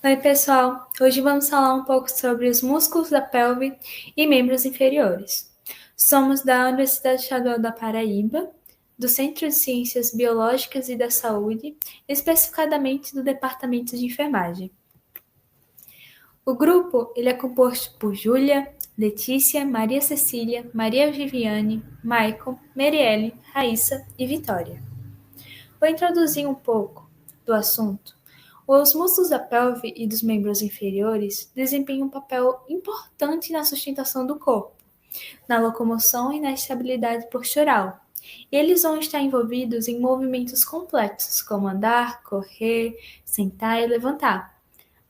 Oi, pessoal! Hoje vamos falar um pouco sobre os músculos da pelve e membros inferiores. Somos da Universidade Estadual da Paraíba, do Centro de Ciências Biológicas e da Saúde, especificadamente do Departamento de Enfermagem. O grupo ele é composto por Júlia, Letícia, Maria Cecília, Maria Viviane, Maicon, Merielle, Raíssa e Vitória. Vou introduzir um pouco do assunto. Os músculos da pelve e dos membros inferiores desempenham um papel importante na sustentação do corpo, na locomoção e na estabilidade postural. Eles vão estar envolvidos em movimentos complexos, como andar, correr, sentar e levantar,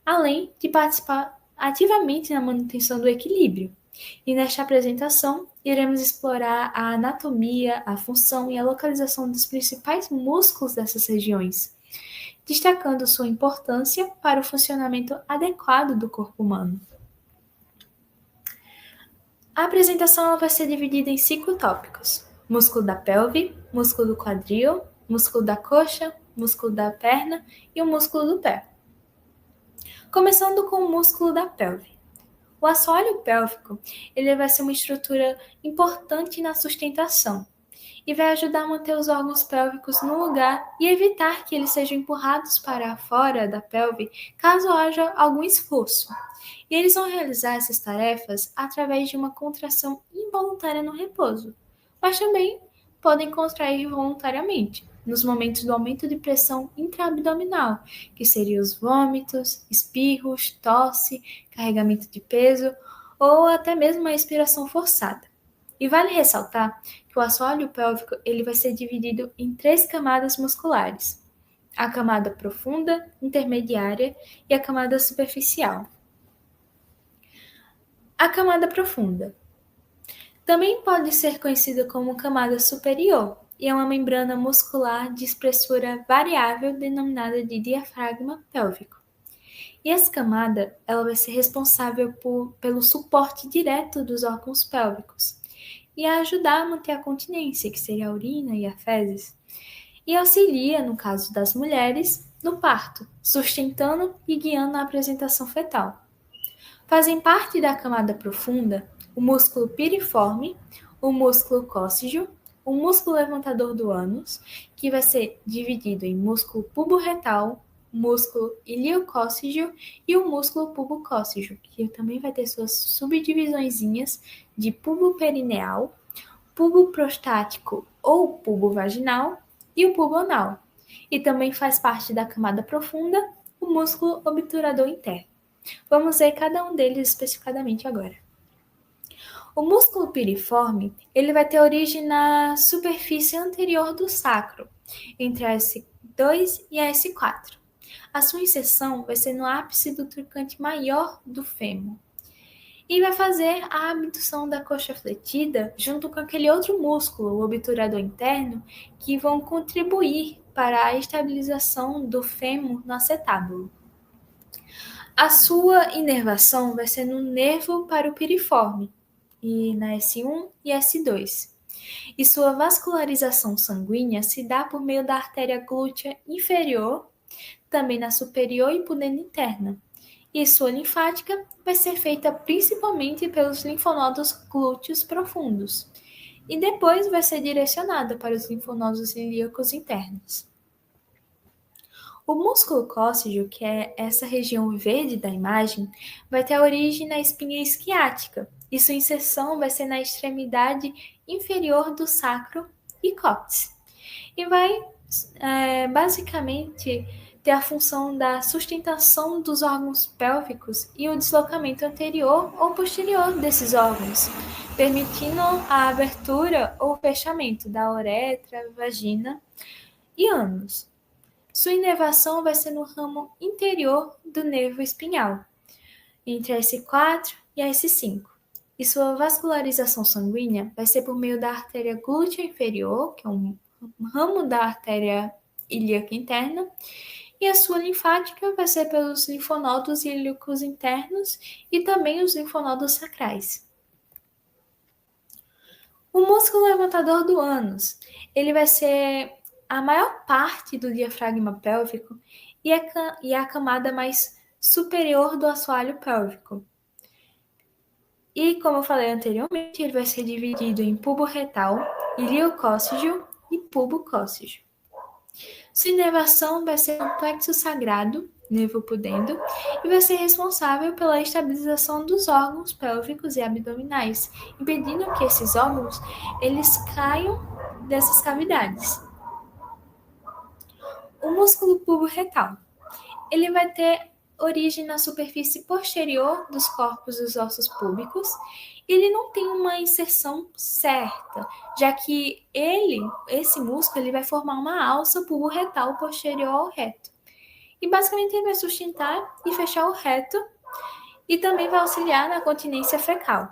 além de participar ativamente na manutenção do equilíbrio. E nesta apresentação, iremos explorar a anatomia, a função e a localização dos principais músculos dessas regiões, destacando sua importância para o funcionamento adequado do corpo humano. A apresentação vai ser dividida em 5 tópicos: músculo da pelve, músculo do quadril, músculo da coxa, músculo da perna e o músculo do pé. Começando com o músculo da pelve. O assoalho pélvico ele vai ser uma estrutura importante na sustentação e vai ajudar a manter os órgãos pélvicos no lugar e evitar que eles sejam empurrados para fora da pelve caso haja algum esforço. E eles vão realizar essas tarefas através de uma contração involuntária no repouso, mas também podem contrair voluntariamente nos momentos do aumento de pressão intraabdominal, que seriam os vômitos, espirros, tosse, carregamento de peso ou até mesmo a expiração forçada. E vale ressaltar que o assoalho pélvico ele vai ser dividido em 3 camadas musculares: a camada profunda, intermediária e a camada superficial. A camada profunda também pode ser conhecida como camada superior e é uma membrana muscular de espessura variável denominada de diafragma pélvico. E essa camada ela vai ser responsável pelo suporte direto dos órgãos pélvicos e a ajudar a manter a continência, que seria a urina e a fezes, e auxilia, no caso das mulheres, no parto, sustentando e guiando a apresentação fetal. Fazem parte da camada profunda o músculo piriforme, o músculo cóccygeo, o músculo levantador do ânus, que vai ser dividido em músculo pubo-retal, músculo iliocóccygeo e o músculo pubocóccygeo, que também vai ter suas subdivisõezinhas de pubo-perineal, pubo prostático ou pubo vaginal e o pubo anal. E também faz parte da camada profunda o músculo obturador interno. Vamos ver cada um deles especificadamente agora. O músculo piriforme, ele vai ter origem na superfície anterior do sacro, entre a S2 e a S4. A sua inserção vai ser no ápice do trocante maior do fêmur e vai fazer a abdução da coxa fletida junto com aquele outro músculo, o obturador interno, que vão contribuir para a estabilização do fêmur no acetábulo. A sua inervação vai ser no nervo para o piriforme, e na S1 e S2. E sua vascularização sanguínea se dá por meio da artéria glútea inferior, também na superior e pudenda interna. E sua linfática vai ser feita principalmente pelos linfonodos glúteos profundos. E depois vai ser direcionada para os linfonodos ilíacos internos. O músculo cóccygeo, que é essa região verde da imagem, vai ter a origem na espinha isquiática, e sua inserção vai ser na extremidade inferior do sacro e cóccix. E vai, basicamente, ter a função da sustentação dos órgãos pélvicos e o deslocamento anterior ou posterior desses órgãos, permitindo a abertura ou fechamento da uretra, vagina e ânus. Sua inervação vai ser no ramo interior do nervo espinhal, entre a S4 e a S5. E sua vascularização sanguínea vai ser por meio da artéria glútea inferior, que é um ramo da artéria ilíaca interna, e a sua linfática vai ser pelos linfonodos ilíacos internos e também os linfonodos sacrais. O músculo levantador do ânus, ele vai ser a maior parte do diafragma pélvico e a camada mais superior do assoalho pélvico. E, como eu falei anteriormente, ele vai ser dividido em pubo retal, iliocócigeo e pubo cócigeo. Sua inervação vai ser no plexo sagrado, nervo pudendo, e vai ser responsável pela estabilização dos órgãos pélvicos e abdominais, impedindo que esses órgãos eles caiam dessas cavidades. O músculo pubo retal, ele vai ter origem na superfície posterior dos corpos dos ossos púbicos. Ele não tem uma inserção certa, já que esse músculo, ele vai formar uma alça pubo-retal posterior ao reto. E basicamente ele vai sustentar e fechar o reto e também vai auxiliar na continência fecal.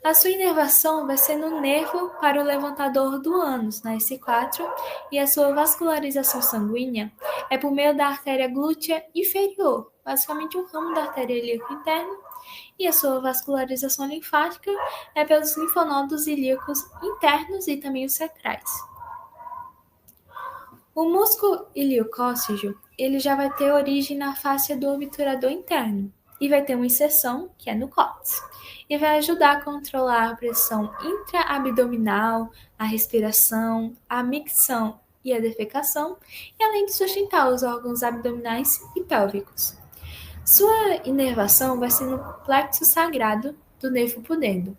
A sua inervação vai ser no nervo para o levantador do ânus, na S4, e a sua vascularização sanguínea é por meio da artéria glútea inferior, basicamente um ramo da artéria ilíaca interna, e a sua vascularização linfática é pelos linfonodos ilíacos internos e também os sacrais. O músculo iliocócigeo, ele já vai ter origem na fáscia do obturador interno e vai ter uma inserção, que é no cóccix, e vai ajudar a controlar a pressão intraabdominal, a respiração, a micção e a defecação, e além de sustentar os órgãos abdominais e pélvicos. Sua inervação vai ser no plexo sagrado do nervo pudendo.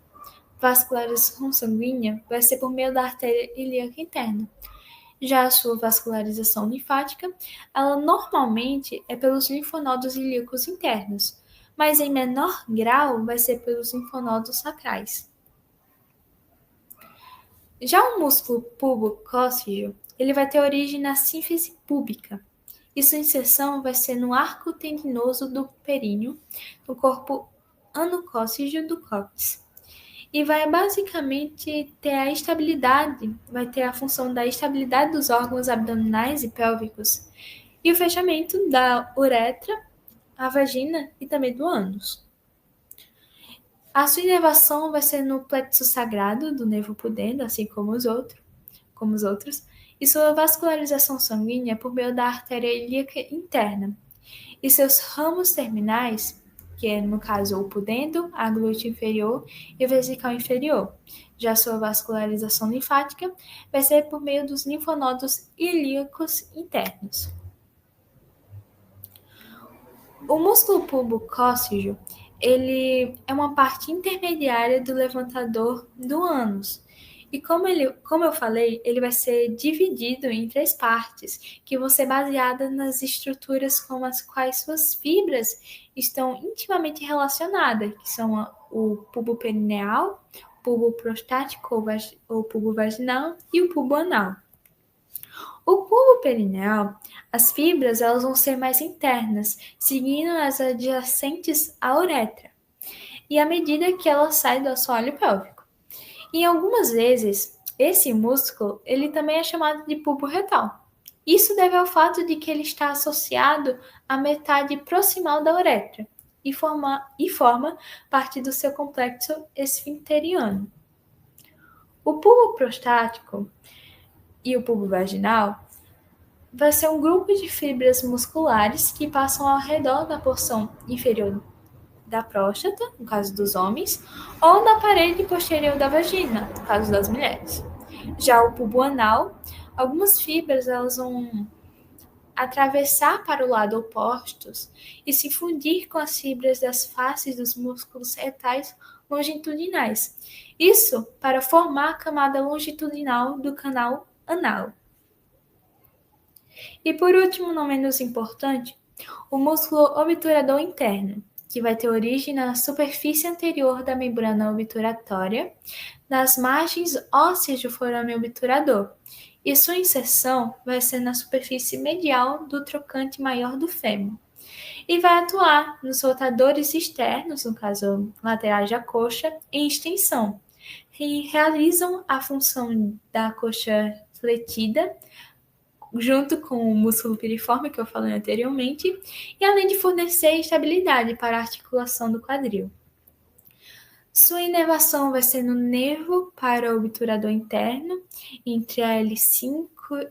Vascularização sanguínea vai ser por meio da artéria ilíaca interna. Já a sua vascularização linfática, ela normalmente é pelos linfonodos ilíacos internos, mas em menor grau vai ser pelos linfonodos sacrais. Já o músculo pubo-cócigeo, ele vai ter origem na sínfise púbica, e sua inserção vai ser no arco tendinoso do períneo, no corpo anocócigeo do cóccix. E vai basicamente ter a estabilidade, vai ter a função da estabilidade dos órgãos abdominais e pélvicos, e o fechamento da uretra, a vagina e também do ânus. A sua inervação vai ser no plexo sagrado do nervo pudendo, assim como os outros, e sua vascularização sanguínea é por meio da artéria ilíaca interna. E seus ramos terminais, que é no caso o pudendo, a glútea inferior e o vesical inferior. Já sua vascularização linfática vai ser por meio dos linfonodos ilíacos internos. O músculo pubocócigeo, ele é uma parte intermediária do levantador do ânus. E como eu falei, ele vai ser dividido em 3 partes, que vão ser baseadas nas estruturas com as quais suas fibras estão intimamente relacionadas, que são o pubo perineal, o pubo prostático ou pubo vaginal e o pubo anal. O pubo perineal, as fibras elas vão ser mais internas, seguindo as adjacentes à uretra, e à medida que ela sai do assoalho pélvico. E algumas vezes, esse músculo ele também é chamado de pubo retal. Isso deve ao fato de que ele está associado à metade proximal da uretra e forma parte do seu complexo esfinteriano. O pubo prostático e o pubo vaginal vai ser um grupo de fibras musculares que passam ao redor da porção inferior da próstata, no caso dos homens, ou da parede posterior da vagina, no caso das mulheres. Já o pubo anal, algumas fibras elas vão atravessar para o lado oposto e se fundir com as fibras das faces dos músculos retais longitudinais. Isso para formar a camada longitudinal do canal anal. E por último, não menos importante, o músculo obturador interno, que vai ter origem na superfície anterior da membrana obturatória, nas margens ósseas do forame obturador, e sua inserção vai ser na superfície medial do trocante maior do fêmur, e vai atuar nos rotadores externos, no caso laterais da coxa, em extensão, e realizam a função da coxa fletida, junto com o músculo piriforme que eu falei anteriormente, e além de fornecer estabilidade para a articulação do quadril. Sua inervação vai ser no nervo para o obturador interno, entre a L5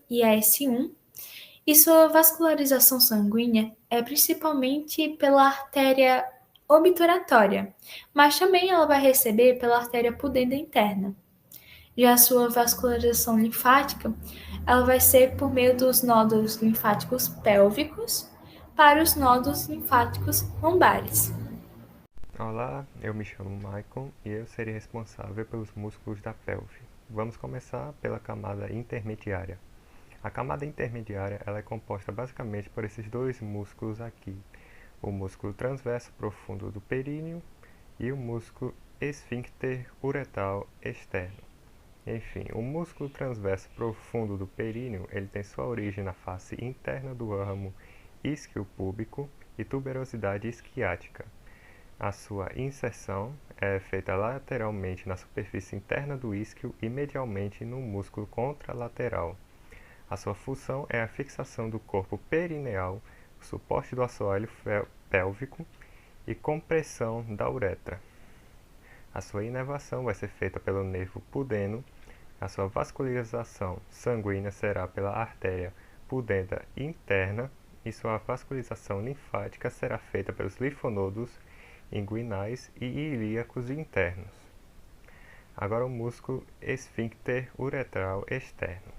e a S1, E sua vascularização sanguínea é principalmente pela artéria obturatória, mas também ela vai receber pela artéria pudenda interna. Já a sua vascularização linfática, ela vai ser por meio dos nódulos linfáticos pélvicos para os nódulos linfáticos lombares. Olá, eu me chamo Maicon e eu serei responsável pelos músculos da pelve. Vamos começar pela camada intermediária. A camada intermediária ela é composta basicamente por esses dois músculos aqui, o músculo transverso profundo do períneo e o músculo esfíncter uretral externo. Enfim, o músculo transverso profundo do períneo ele tem sua origem na face interna do ramo isquiopúbico e tuberosidade isquiática. A sua inserção é feita lateralmente na superfície interna do isquio e medialmente no músculo contralateral. A sua função é a fixação do corpo perineal, o suporte do assoalho pélvico e compressão da uretra. A sua inervação vai ser feita pelo nervo pudeno. A sua vascularização sanguínea será pela artéria pudenda interna e sua vascularização linfática será feita pelos linfonodos inguinais e ilíacos internos. Agora o músculo esfíncter uretral externo.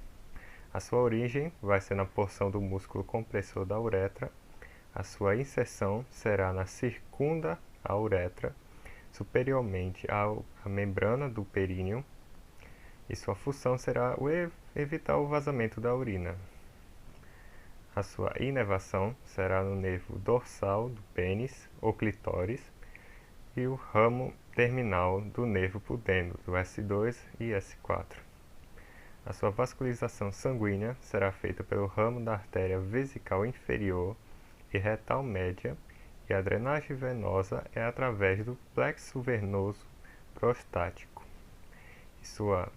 A sua origem vai ser na porção do músculo compressor da uretra. A sua inserção será na circunda a uretra, superiormente à membrana do períneo, e sua função será evitar o vazamento da urina. A sua inervação será no nervo dorsal do pênis ou clitóris e o ramo terminal do nervo pudendo, do S2 e S4. A sua vascularização sanguínea será feita pelo ramo da artéria vesical inferior e retal média, e a drenagem venosa é através do plexo venoso prostático. E sua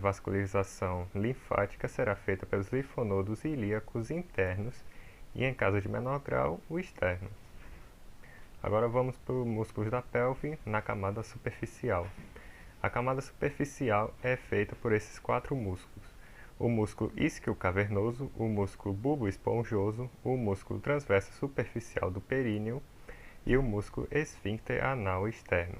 vascularização linfática será feita pelos linfonodos ilíacos internos e, em caso de menor grau, o externo. Agora vamos para os músculos da pelve na camada superficial. A camada superficial é feita por esses quatro músculos: o músculo isquio-cavernoso, o músculo bulbo-esponjoso, o músculo transverso superficial do períneo e o músculo esfíncter anal externo.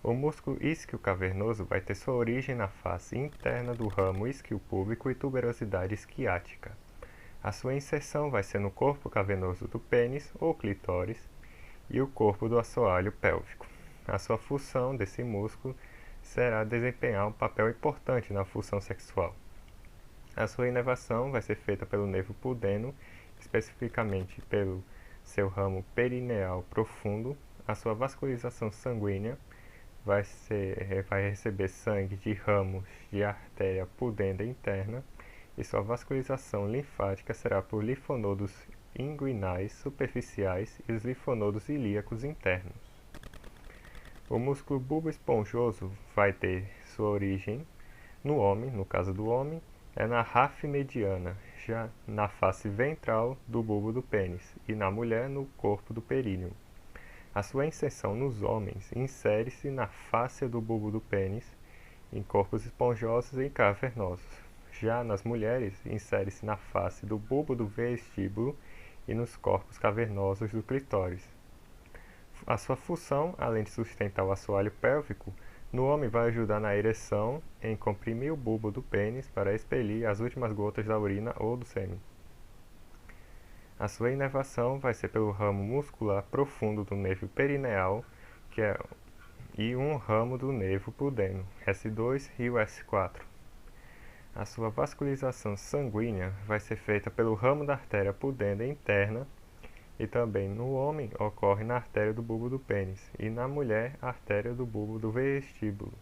O músculo isquio-cavernoso vai ter sua origem na face interna do ramo isquiopúbico e tuberosidade isquiática. A sua inserção vai ser no corpo cavernoso do pênis ou clitóris e o corpo do assoalho pélvico. A sua função desse músculo será desempenhar um papel importante na função sexual. A sua inervação vai ser feita pelo nervo pudeno, especificamente pelo seu ramo perineal profundo. A sua vascularização sanguínea vai receber sangue de ramos de artéria pudenda interna e sua vascularização linfática será por linfonodos inguinais superficiais e os linfonodos ilíacos internos. O músculo bulbo-esponjoso vai ter sua origem no homem, no caso do homem, é na ráfide mediana, já na face ventral do bulbo do pênis, e na mulher no corpo do períneo. A sua inserção nos homens insere-se na fáscia do bulbo do pênis, em corpos esponjosos e cavernosos. Já nas mulheres, insere-se na face do bulbo do vestíbulo e nos corpos cavernosos do clitóris. A sua função, além de sustentar o assoalho pélvico, no homem vai ajudar na ereção, em comprimir o bulbo do pênis para expelir as últimas gotas da urina ou do sêmen. A sua inervação vai ser pelo ramo muscular profundo do nervo perineal, e um ramo do nervo pudeno, S2 e o S4. A sua vascularização sanguínea vai ser feita pelo ramo da artéria pudenda interna, e também no homem ocorre na artéria do bulbo do pênis, e na mulher, a artéria do bulbo do vestíbulo.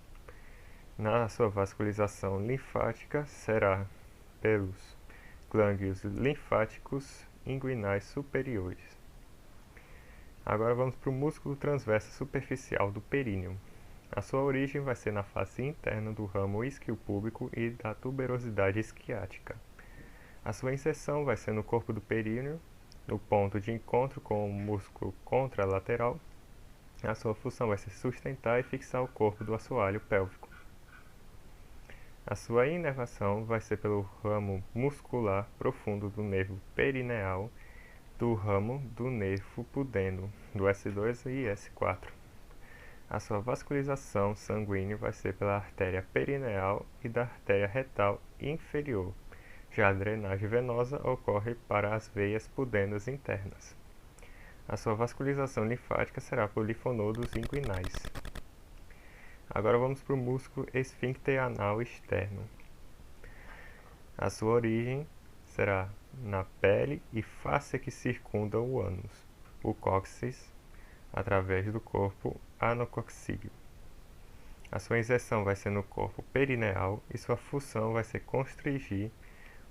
Na sua vascularização linfática será pelos gânglios linfáticos inguinais superiores. Agora vamos para o músculo transverso superficial do períneo. A sua origem vai ser na face interna do ramo isquiopúbico e da tuberosidade isquiática. A sua inserção vai ser no corpo do períneo, no ponto de encontro com o músculo contralateral. A sua função vai ser sustentar e fixar o corpo do assoalho pélvico. A sua inervação vai ser pelo ramo muscular profundo do nervo perineal, do ramo do nervo pudendo, do S2 e S4. A sua vascularização sanguínea vai ser pela artéria perineal e da artéria retal inferior. Já a drenagem venosa ocorre para as veias pudendas internas. A sua vascularização linfática será por linfonodos inguinais. Agora vamos para o músculo esfíncter anal externo. A sua origem será na pele e face que circunda o ânus, o cóccix, através do corpo anococcígeo. A sua inserção vai ser no corpo perineal e sua função vai ser constrigir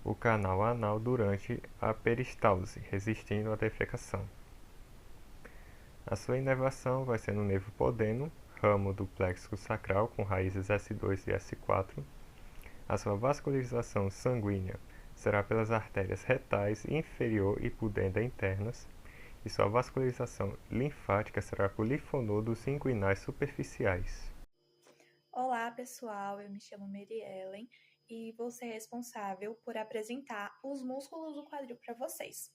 o canal anal durante a peristalse, resistindo à defecação. A sua inervação vai ser no nervo podeno, ramo do plexo sacral com raízes S2 e S4. A sua vascularização sanguínea será pelas artérias retais inferior e pudenda internas, e sua vascularização linfática será por linfonodos inguinais superficiais. Olá, pessoal, eu me chamo Mary Ellen e vou ser responsável por apresentar os músculos do quadril para vocês.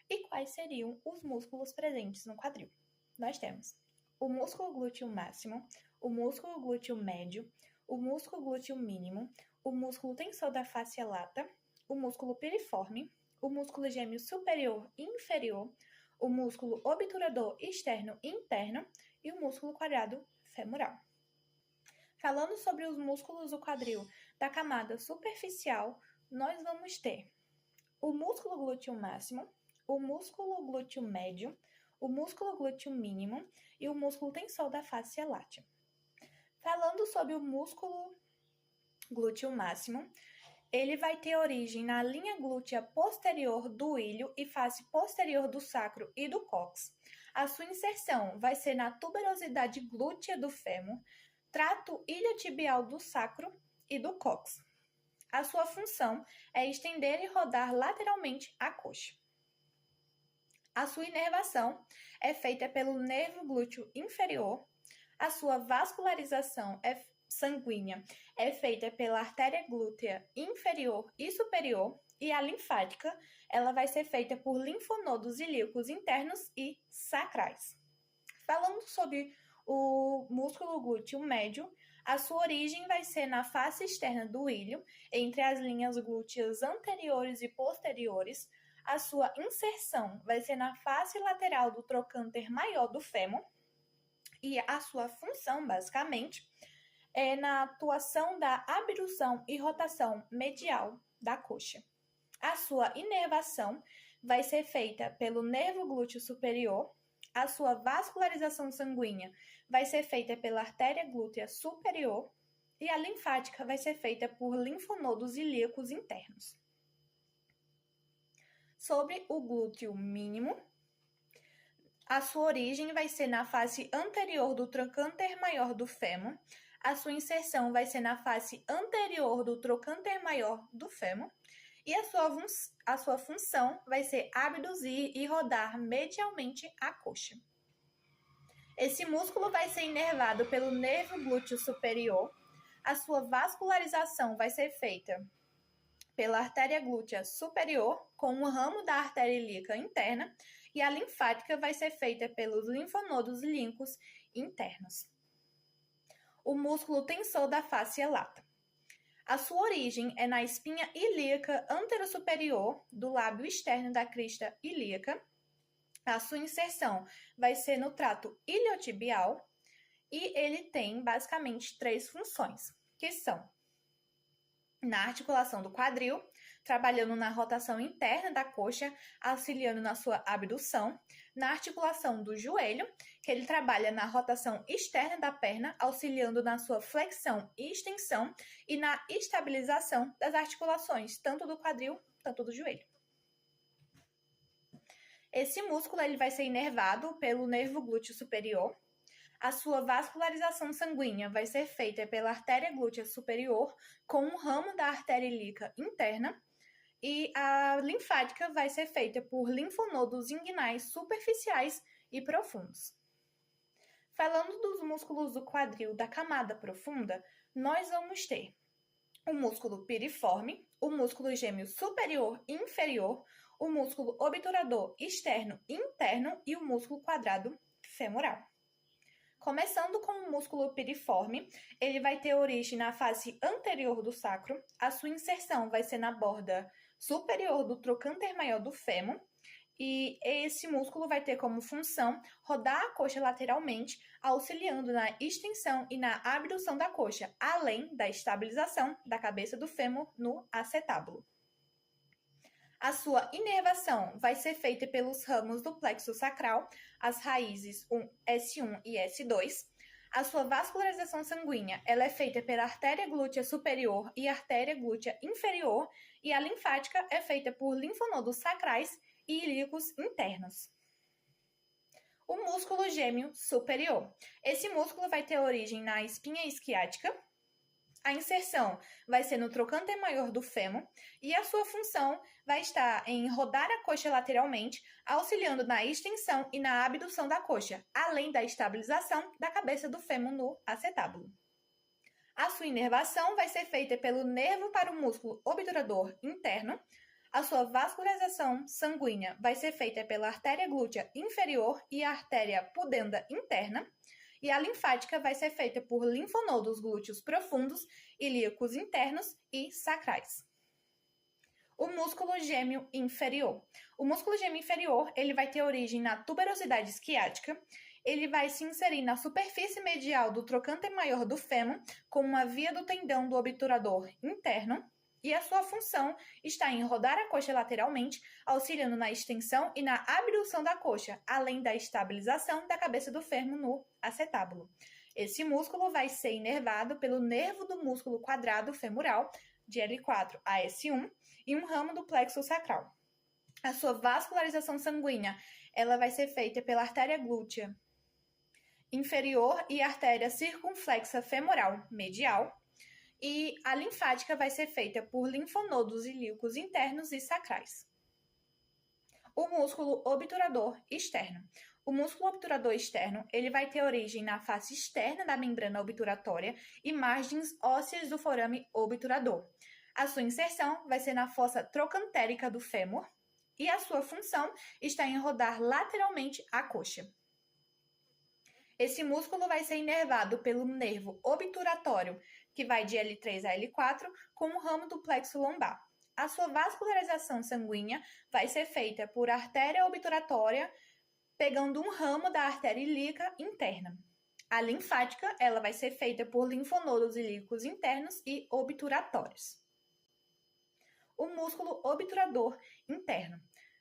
E quais seriam os músculos presentes no quadril? Nós temos o músculo glúteo máximo, o músculo glúteo médio, o músculo glúteo mínimo, o músculo tensor da face lata, o músculo piriforme, o músculo gêmeo superior e inferior, o músculo obturador externo e interno e o músculo quadrado femoral. Falando sobre os músculos do quadril da camada superficial, nós vamos ter o músculo glúteo máximo, o músculo glúteo médio, o músculo glúteo mínimo e o músculo tensor da face lata. Falando sobre o músculo glúteo máximo, ele vai ter origem na linha glútea posterior do ilho e face posterior do sacro e do cóccix. A sua inserção vai ser na tuberosidade glútea do fêmur, trato iliotibial do sacro e do cóccix. A sua função é estender e rodar lateralmente a coxa. A sua inervação é feita pelo nervo glúteo inferior. A sua vascularização sanguínea é feita pela artéria glútea inferior e superior, e a linfática ela vai ser feita por linfonodos ilíacos internos e sacrais. Falando sobre o músculo glúteo médio, a sua origem vai ser na face externa do ilho, entre as linhas glúteas anteriores e posteriores. A sua inserção vai ser na face lateral do trocânter maior do fêmur, e a sua função, basicamente, é na atuação da abdução e rotação medial da coxa. A sua inervação vai ser feita pelo nervo glúteo superior. A sua vascularização sanguínea vai ser feita pela artéria glútea superior e a linfática vai ser feita por linfonodos ilíacos internos. Sobre o glúteo mínimo, a sua origem vai ser na face anterior do trocânter maior do fêmur. A sua inserção vai ser na face anterior do trocânter maior do fêmur. E a sua função vai ser abduzir e rodar medialmente a coxa. Esse músculo vai ser inervado pelo nervo glúteo superior. A sua vascularização vai ser feita pela artéria glútea superior, com um ramo da artéria ilíaca interna, e a linfática vai ser feita pelos linfonodos ilíacos internos. O músculo tensor da face lata. A sua origem é na espinha ilíaca anterosuperior do lábio externo da crista ilíaca. A sua inserção vai ser no trato iliotibial e ele tem basicamente 3 funções, que são na articulação do quadril, trabalhando na rotação interna da coxa, auxiliando na sua abdução, na articulação do joelho, que ele trabalha na rotação externa da perna, auxiliando na sua flexão e extensão, e na estabilização das articulações, tanto do quadril, tanto do joelho. Esse músculo ele vai ser inervado pelo nervo glúteo superior. A sua vascularização sanguínea vai ser feita pela artéria glútea superior, com um ramo da artéria ilíaca interna, e a linfática vai ser feita por linfonodos inguinais superficiais e profundos. Falando dos músculos do quadril da camada profunda, nós vamos ter o músculo piriforme, o músculo gêmeo superior e inferior, o músculo obturador externo e interno e o músculo quadrado femoral. Começando com o músculo piriforme, ele vai ter origem na face anterior do sacro, a sua inserção vai ser na borda superior do trocânter maior do fêmur, e esse músculo vai ter como função rodar a coxa lateralmente, auxiliando na extensão e na abdução da coxa, além da estabilização da cabeça do fêmur no acetábulo. A sua inervação vai ser feita pelos ramos do plexo sacral, as raízes S1 e S2. A sua vascularização sanguínea ela é feita pela artéria glútea superior e artéria glútea inferior, e a linfática é feita por linfonodos sacrais e ilíacos internos. O músculo gêmeo superior. Esse músculo vai ter origem na espinha isquiática. A inserção vai ser no trocânter maior do fêmur e a sua função vai estar em rodar a coxa lateralmente, auxiliando na extensão e na abdução da coxa, além da estabilização da cabeça do fêmur no acetábulo. A sua inervação vai ser feita pelo nervo para o músculo obturador interno. A sua vascularização sanguínea vai ser feita pela artéria glútea inferior e a artéria pudenda interna. E a linfática vai ser feita por linfonodos glúteos profundos, ilíacos internos e sacrais. O músculo gêmeo inferior. O músculo gêmeo inferior ele vai ter origem na tuberosidade isquiática. Ele vai se inserir na superfície medial do trocânter maior do fêmur, com uma via do tendão do obturador interno. E a sua função está em rodar a coxa lateralmente, auxiliando na extensão e na abdução da coxa, além da estabilização da cabeça do fêmur no acetábulo. Esse músculo vai ser inervado pelo nervo do músculo quadrado femoral, de L4 a S1, e um ramo do plexo sacral. A sua vascularização sanguínea ela vai ser feita pela artéria glútea inferior e artéria circunflexa femoral medial, e a linfática vai ser feita por linfonodos ilíacos internos e sacrais. O músculo obturador externo. O músculo obturador externo ele vai ter origem na face externa da membrana obturatória e margens ósseas do forame obturador. A sua inserção vai ser na fossa trocantérica do fêmur e a sua função está em rodar lateralmente a coxa. Esse músculo vai ser inervado pelo nervo obturatório, que vai de L3 a L4, com o ramo do plexo lombar. A sua vascularização sanguínea vai ser feita por artéria obturatória, pegando um ramo da artéria ilíaca interna. A linfática ela vai ser feita por linfonodos ilíacos internos e obturatórios. O músculo obturador interno.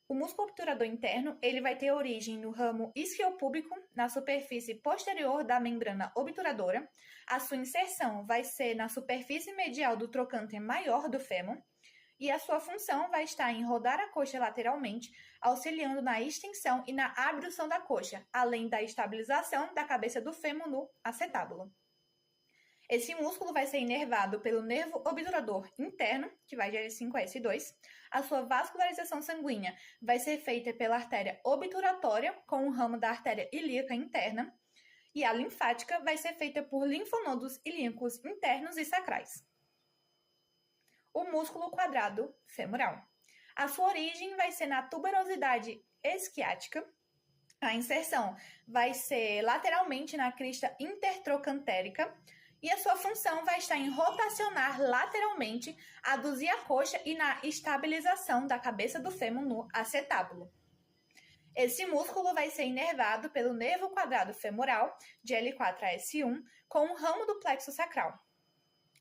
O músculo obturador interno ele vai ter origem no ramo isquiopúbico, na superfície posterior da membrana obturadora. A sua inserção vai ser na superfície medial do trocânter maior do fêmur. E a sua função vai estar em rodar a coxa lateralmente, auxiliando na extensão e na abdução da coxa, além da estabilização da cabeça do fêmur no acetábulo. Esse músculo vai ser inervado pelo nervo obturador interno, que vai de L5 a S2. A sua vascularização sanguínea vai ser feita pela artéria obturatória, com o ramo da artéria ilíaca interna. E a linfática vai ser feita por linfonodos ilíacos internos e sacrais. O músculo quadrado femoral. A sua origem vai ser na tuberosidade isquiática. A inserção vai ser lateralmente na crista intertrocantérica. E a sua função vai estar em rotacionar lateralmente, aduzir a coxa e na estabilização da cabeça do fêmur no acetábulo. Esse músculo vai ser inervado pelo nervo quadrado femoral, de L4 a S1, com o ramo do plexo sacral.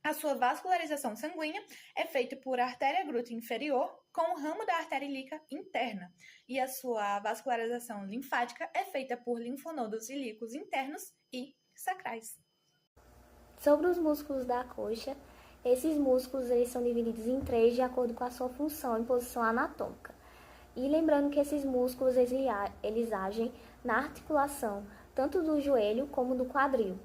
A sua vascularização sanguínea é feita por artéria glútea inferior, com o ramo da artéria ilíaca interna. E a sua vascularização linfática é feita por linfonodos ilíacos internos e sacrais. Sobre os músculos da coxa, esses músculos eles são divididos em três de acordo com a sua função e posição anatômica. E lembrando que esses músculos eles agem na articulação tanto do joelho como do quadril.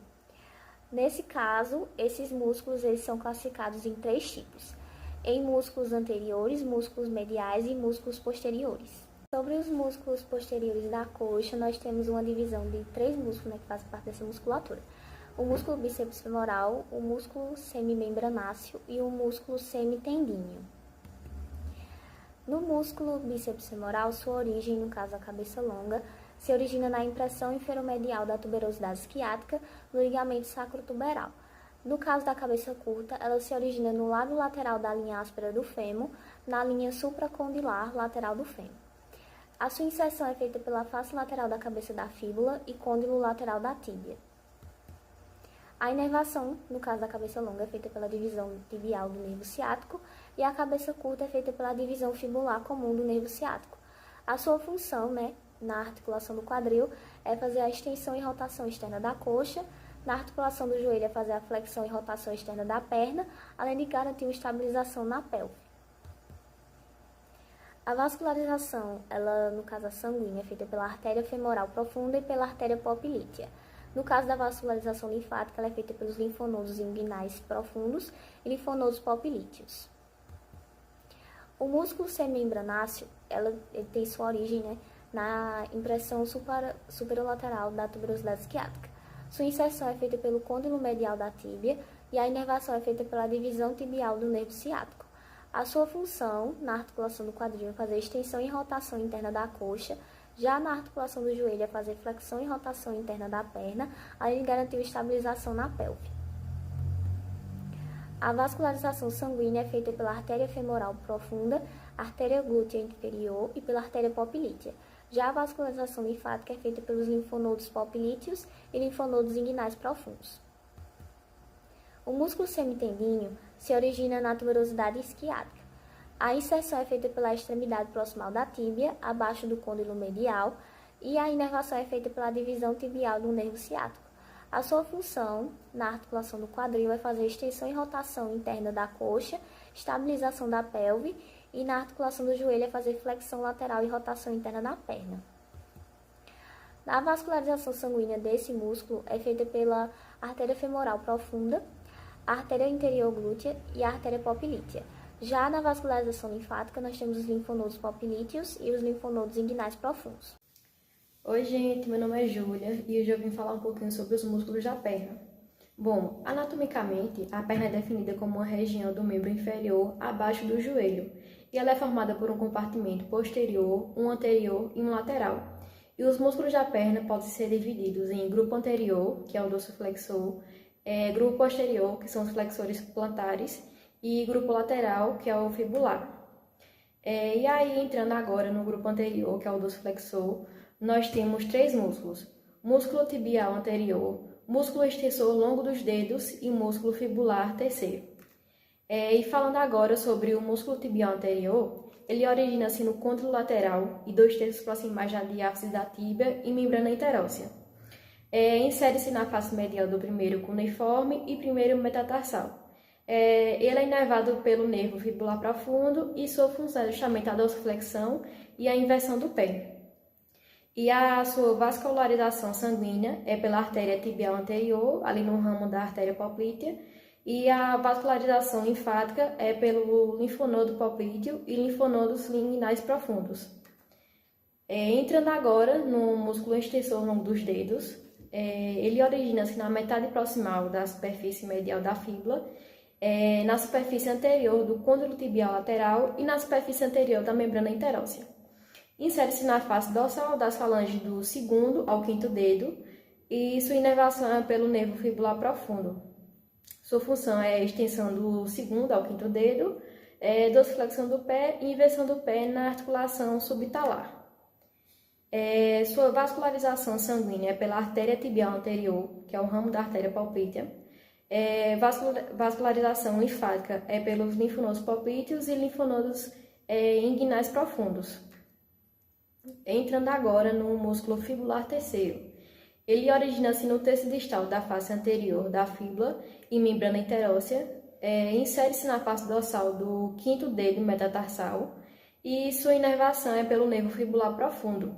Nesse caso, esses músculos eles são classificados em três tipos: em músculos anteriores, músculos mediais e músculos posteriores. Sobre os músculos posteriores da coxa, nós temos uma divisão de três músculos que fazem parte dessa musculatura. o músculo bíceps femoral, o músculo semimembranáceo e o músculo semitendíneo. No músculo bíceps femoral, sua origem, no caso a cabeça longa, se origina na impressão inferomedial da tuberosidade isquiática no ligamento sacrotuberal. No caso da cabeça curta, ela se origina no lado lateral da linha áspera do fêmur, na linha supracondilar lateral do fêmur. A sua inserção é feita pela face lateral da cabeça da fíbula e côndilo lateral da tíbia. A inervação, no caso da cabeça longa, é feita pela divisão tibial do nervo ciático e a cabeça curta é feita pela divisão fibular comum do nervo ciático. A sua função, na articulação do quadril, é fazer a extensão e rotação externa da coxa, na articulação do joelho é fazer a flexão e rotação externa da perna, além de garantir uma estabilização na pelve. A vascularização, ela, no caso a sanguínea, é feita pela artéria femoral profunda e pela artéria poplítea. No caso da vascularização linfática, ela é feita pelos linfonodos inguinais profundos e linfonodos poplíteos. O músculo semimembranáceo, ele tem sua origem, na impressão superolateral da tuberosidade isquiática. Sua inserção é feita pelo côndilo medial da tíbia e a inervação é feita pela divisão tibial do nervo ciático. A sua função, na articulação do quadril, é fazer extensão e rotação interna da coxa, já na articulação do joelho é fazer flexão e rotação interna da perna, além de garantir a estabilização na pelve. A vascularização sanguínea é feita pela artéria femoral profunda, artéria glútea inferior e pela artéria poplítea. Já a vascularização linfática é feita pelos linfonodos poplíteos e linfonodos inguinais profundos. O músculo semitendíneo se origina na tuberosidade isquiática. A inserção é feita pela extremidade proximal da tíbia, abaixo do côndilo medial, e a inervação é feita pela divisão tibial do nervo ciático. A sua função, na articulação do quadril, é fazer extensão e rotação interna da coxa, estabilização da pelve, e na articulação do joelho é fazer flexão lateral e rotação interna da perna. A vascularização sanguínea desse músculo é feita pela artéria femoral profunda, a artéria interior glútea e a artéria poplítea. Já na vascularização linfática, nós temos os linfonodos poplíteos e os linfonodos inguinais profundos. Oi, gente, meu nome é Júlia e hoje eu vim falar um pouquinho sobre os músculos da perna. Bom, anatomicamente, a perna é definida como uma região do membro inferior abaixo do joelho e ela é formada por um compartimento posterior, um anterior e um lateral. E os músculos da perna podem ser divididos em grupo anterior, que é o dorsoflexor, grupo posterior, que são os flexores plantares, e grupo lateral, que é o fibular. E aí, entrando agora no grupo anterior, que é o dorsoflexor, nós temos 3 músculos: músculo tibial anterior, músculo extensor longo dos dedos e músculo fibular terceiro. E falando agora sobre o músculo tibial anterior, ele origina-se no côndilo lateral e 2/3 proximais da diáfise da tíbia e membrana interóssea. Insere-se na face medial do primeiro cuneiforme e primeiro metatarsal. Ele é inervado pelo nervo fibular profundo e sua função é justamente a dorsiflexão e a inversão do pé. E a sua vascularização sanguínea é pela artéria tibial anterior, ali no ramo da artéria poplítea, e a vascularização linfática é pelo linfonodo poplíteo e linfonodos inguinais profundos. Entrando agora no músculo extensor longo dos dedos, ele origina-se na metade proximal da superfície medial da fíbula, na superfície anterior do côndilo tibial lateral e na superfície anterior da membrana interóssea. Insere-se na face dorsal das falanges do 2º ao 5º dedo e sua inervação é pelo nervo fibular profundo. Sua função é a extensão do 2º ao 5º dedo, dorsiflexão do pé e inversão do pé na articulação subtalar. Sua vascularização sanguínea é pela artéria tibial anterior, que é o ramo da artéria poplítea. Vascularização linfática é pelos linfonodos poplíteos e linfonodos inguinais profundos. Entrando agora no músculo fibular terceiro. Ele origina-se no terço distal da face anterior da fíbula e membrana interóssea, insere-se na face dorsal do 5º dedo metatarsal e sua inervação é pelo nervo fibular profundo.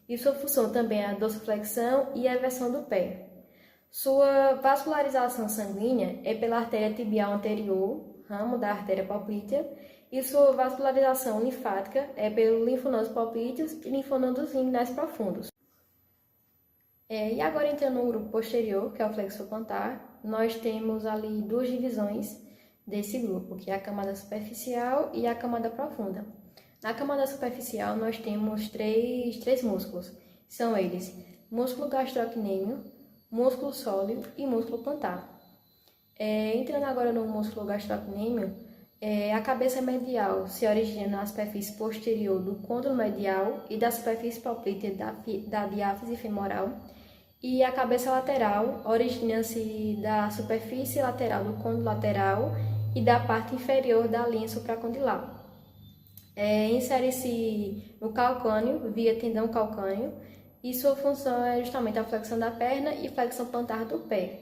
E sua função também é a dorsiflexão e a eversão do pé. Sua vascularização sanguínea é pela artéria tibial anterior, ramo da artéria poplítea, e sua vascularização linfática é pelos linfonodos poplíteos e linfonodos inguinais profundos. E agora entrando no grupo posterior, que é o flexor plantar, nós temos ali duas divisões desse grupo, que é a camada superficial e a camada profunda. Na camada superficial nós temos três músculos, são eles músculo gastrocnêmio, músculo sóleo e músculo plantar. Entrando agora no músculo gastrocnêmio, a cabeça medial se origina na superfície posterior do côndilo medial e da superfície poplítea da diáfise femoral, e a cabeça lateral origina-se da superfície lateral do côndilo lateral e da parte inferior da linha supracondilar. Insere-se no calcâneo via tendão calcâneo e sua função é justamente a flexão da perna e flexão plantar do pé.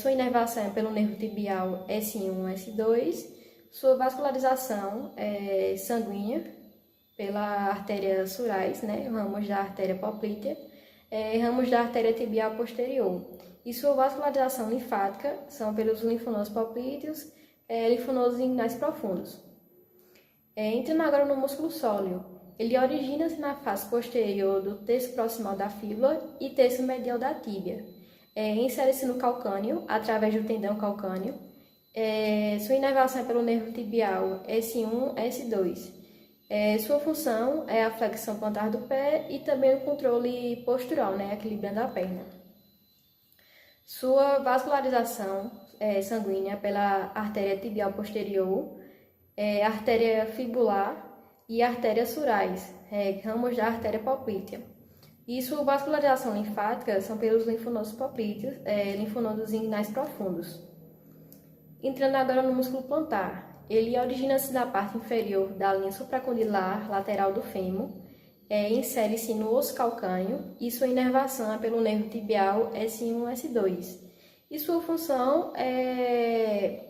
Sua inervação é pelo nervo tibial S1, S2, sua vascularização é sanguínea pela artéria surais, né, ramos da artéria poplítea, ramos da artéria tibial posterior. E sua vascularização linfática são pelos linfonodos poplíteos, linfonodos inguinais profundos. Entrando agora no músculo sóleo, ele origina-se na face posterior do terço proximal da fíbula e terço medial da tíbia. Insere-se no calcâneo, através do tendão calcâneo. Sua inervação é pelo nervo tibial S1, S2. Sua função é a flexão plantar do pé e também o controle postural, né, equilibrando a perna. Sua vascularização sanguínea pela artéria tibial posterior, artéria fibular e artéria surais, ramos da artéria poplítea. E sua vascularização linfática são pelos linfonodos poplíteos, linfonodos inguinais profundos. Entrando agora no músculo plantar, ele origina-se na parte inferior da linha supracondilar lateral do fêmur, insere-se no osso calcâneo e sua inervação é pelo nervo tibial S1, S2. E sua função é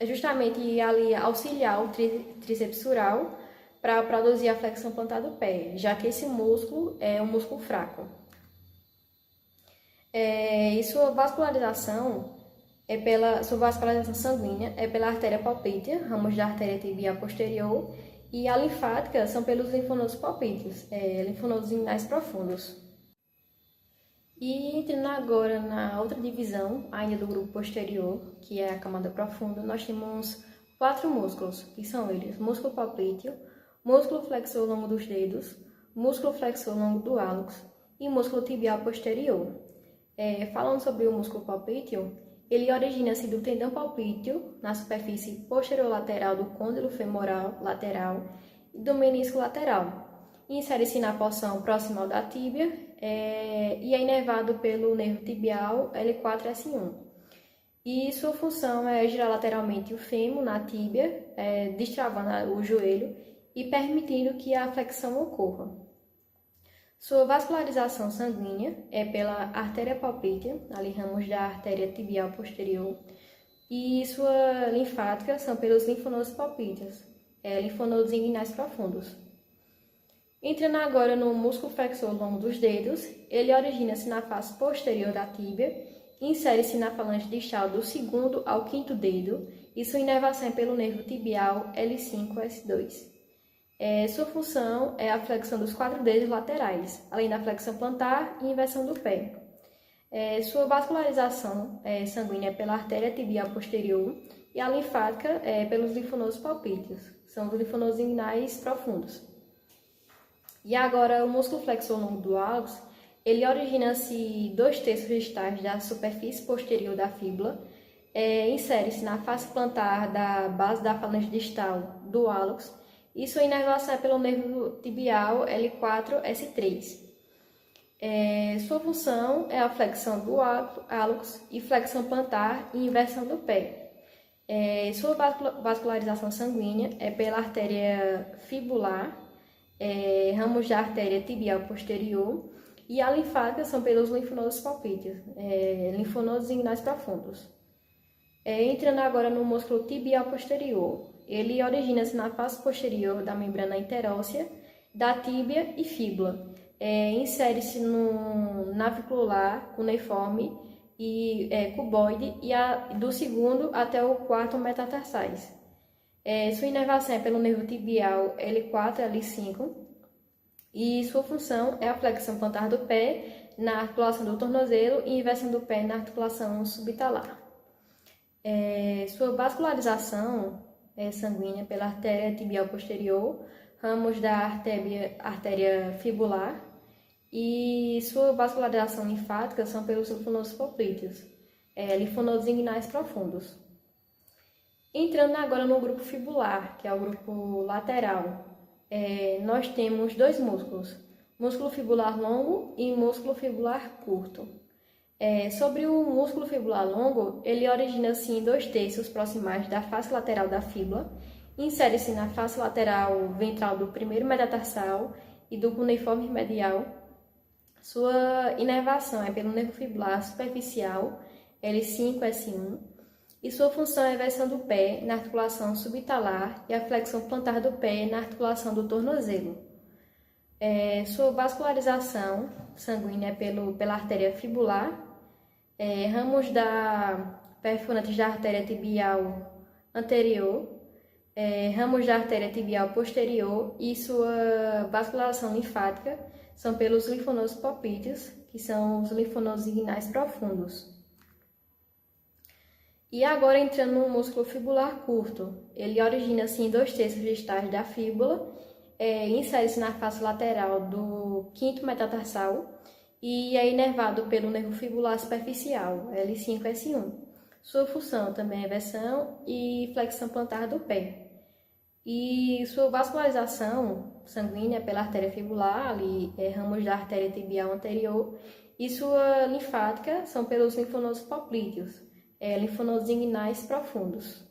justamente ali auxiliar o tríceps sural para produzir a flexão plantar do pé, já que esse músculo é um músculo fraco. E sua vascularização sanguínea é pela artéria poplítea, ramos da artéria tibial posterior, e a linfática são pelos linfonodos poplíteos, linfonodos inguinais profundos. E entrando agora na outra divisão, ainda do grupo posterior, que é a camada profunda, nós temos 4 músculos, que são eles: músculo poplíteo, músculo flexor longo dos dedos, músculo flexor longo do hálux e músculo tibial posterior. Falando sobre o músculo poplíteo, ele origina-se do tendão poplíteo na superfície posterior-lateral do côndilo femoral lateral e do menisco lateral. Insere-se na porção proximal da tíbia e é inervado pelo nervo tibial L4-S1. E sua função é girar lateralmente o fêmur na tíbia, destravando o joelho e permitindo que a flexão ocorra. Sua vascularização sanguínea é pela artéria poplítea, ali ramos da artéria tibial posterior, e sua linfática são pelos linfonodos poplíteos, linfonodos inguinais profundos. Entrando agora no músculo flexor longo dos dedos, ele origina-se na face posterior da tíbia, insere-se na falange distal do 2º ao 5º dedo e sua inervação é pelo nervo tibial L5-S2. Sua função é a flexão dos 4 dedos laterais, além da flexão plantar e inversão do pé. Sua vascularização sanguínea é pela artéria tibial posterior e a linfática é pelos linfonodos poplíteos, são os linfonodos inguinais profundos. E agora o músculo flexor longo do hálux, ele origina-se 2/3 distais da superfície posterior da fíbula, insere-se na face plantar da base da falange distal do hálux e sua inervação é pelo nervo tibial L4-S3. Sua função é a flexão do hálux e flexão plantar e inversão do pé. Sua vascularização sanguínea é pela artéria fibular, ramos da artéria tibial posterior, e a linfática são pelos linfonodos poplíteos, linfonodos inguinais profundos. Entrando agora no músculo tibial posterior, ele origina-se na face posterior da membrana interóssea, da tíbia e fíbula. Insere-se no navicular cuneiforme e cuboide e do 2º até o 4º metatarsais. Sua inervação é pelo nervo tibial L4-L5 e sua função é a flexão plantar do pé na articulação do tornozelo e inversão do pé na articulação subtalar. Sua vascularização é sanguínea pela artéria tibial posterior, ramos da artéria fibular, e sua vascularização linfática são pelos linfonodos poplíteos, linfonodos inguinais profundos. Entrando agora no grupo fibular, que é o grupo lateral, nós temos dois músculos, músculo fibular longo e músculo fibular curto. Sobre o músculo fibular longo, ele origina-se em 2/3 proximais da face lateral da fíbula, insere-se na face lateral ventral do primeiro metatarsal e do cuneiforme medial. Sua inervação é pelo nervo fibular superficial, L5-S1, e sua função é a inversão do pé na articulação subtalar e a flexão plantar do pé na articulação do tornozelo. Sua vascularização sanguínea é pela artéria fibular, ramos perfurantes da artéria tibial anterior, ramos da artéria tibial posterior, e sua vascularização linfática são pelos linfonodos poplíteos, que são os linfonodos inguinais profundos. E agora entrando no músculo fibular curto, ele origina-se em 2/3 distais da fíbula, insere-se na face lateral do quinto metatarsal e é inervado pelo nervo fibular superficial, L5-S1. Sua função também é inversão e flexão plantar do pé. E sua vascularização sanguínea pela artéria fibular, ramos da artéria tibial anterior, e sua linfática são pelos linfonodos poplíteos, linfonodos inguinais profundos.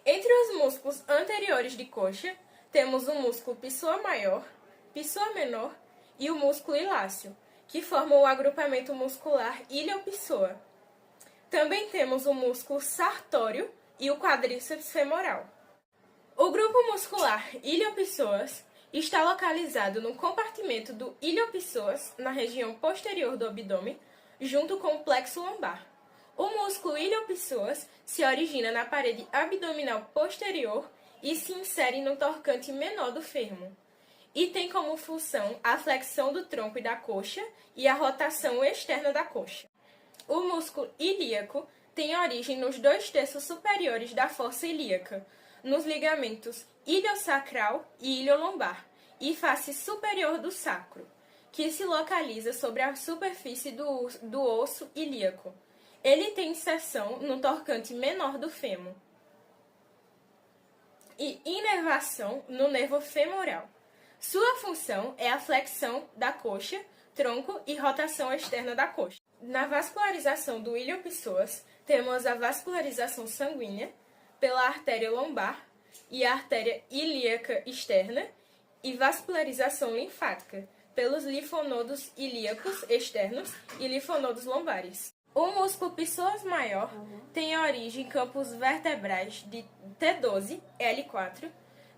Entre os músculos anteriores de coxa, temos o músculo psoa maior, psoa menor e o músculo hilácio, que formam o agrupamento muscular iliopissoa. Também temos o músculo sartório e o quadríceps femoral. O grupo muscular iliopissoas está localizado no compartimento do iliopissoas, na região posterior do abdômen, junto com o plexo lombar. O músculo iliopissoas se origina na parede abdominal posterior e se insere no torcante menor do fêmur, e tem como função a flexão do tronco e da coxa e a rotação externa da coxa. O músculo ilíaco tem origem nos 2/3 superiores da fossa ilíaca, nos ligamentos iliosacral e iliolombar, e face superior do sacro, que se localiza sobre a superfície do osso ilíaco. Ele tem inserção no torcante menor do fêmur e inervação no nervo femoral. Sua função é a flexão da coxa, tronco e rotação externa da coxa. Na vascularização do iliopissoas, temos a vascularização sanguínea pela artéria lombar e a artéria ilíaca externa e vascularização linfática pelos linfonodos ilíacos externos e linfonodos lombares. O músculo psoas maior tem origem em campos vertebrais de T12, L4,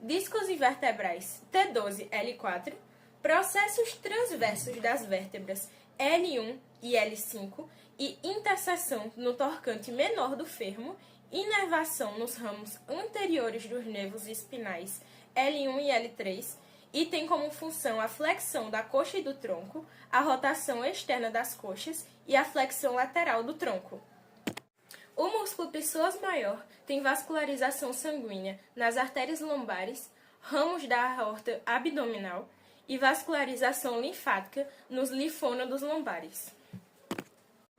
discos vertebrais T12, L4, processos transversos das vértebras L1 e L5 e interseção no torcante menor do fêmur, inervação nos ramos anteriores dos nervos espinais L1 e L3, e tem como função a flexão da coxa e do tronco, a rotação externa das coxas e a flexão lateral do tronco. O músculo psoas maior tem vascularização sanguínea nas artérias lombares, ramos da aorta abdominal e vascularização linfática nos linfônodos lombares.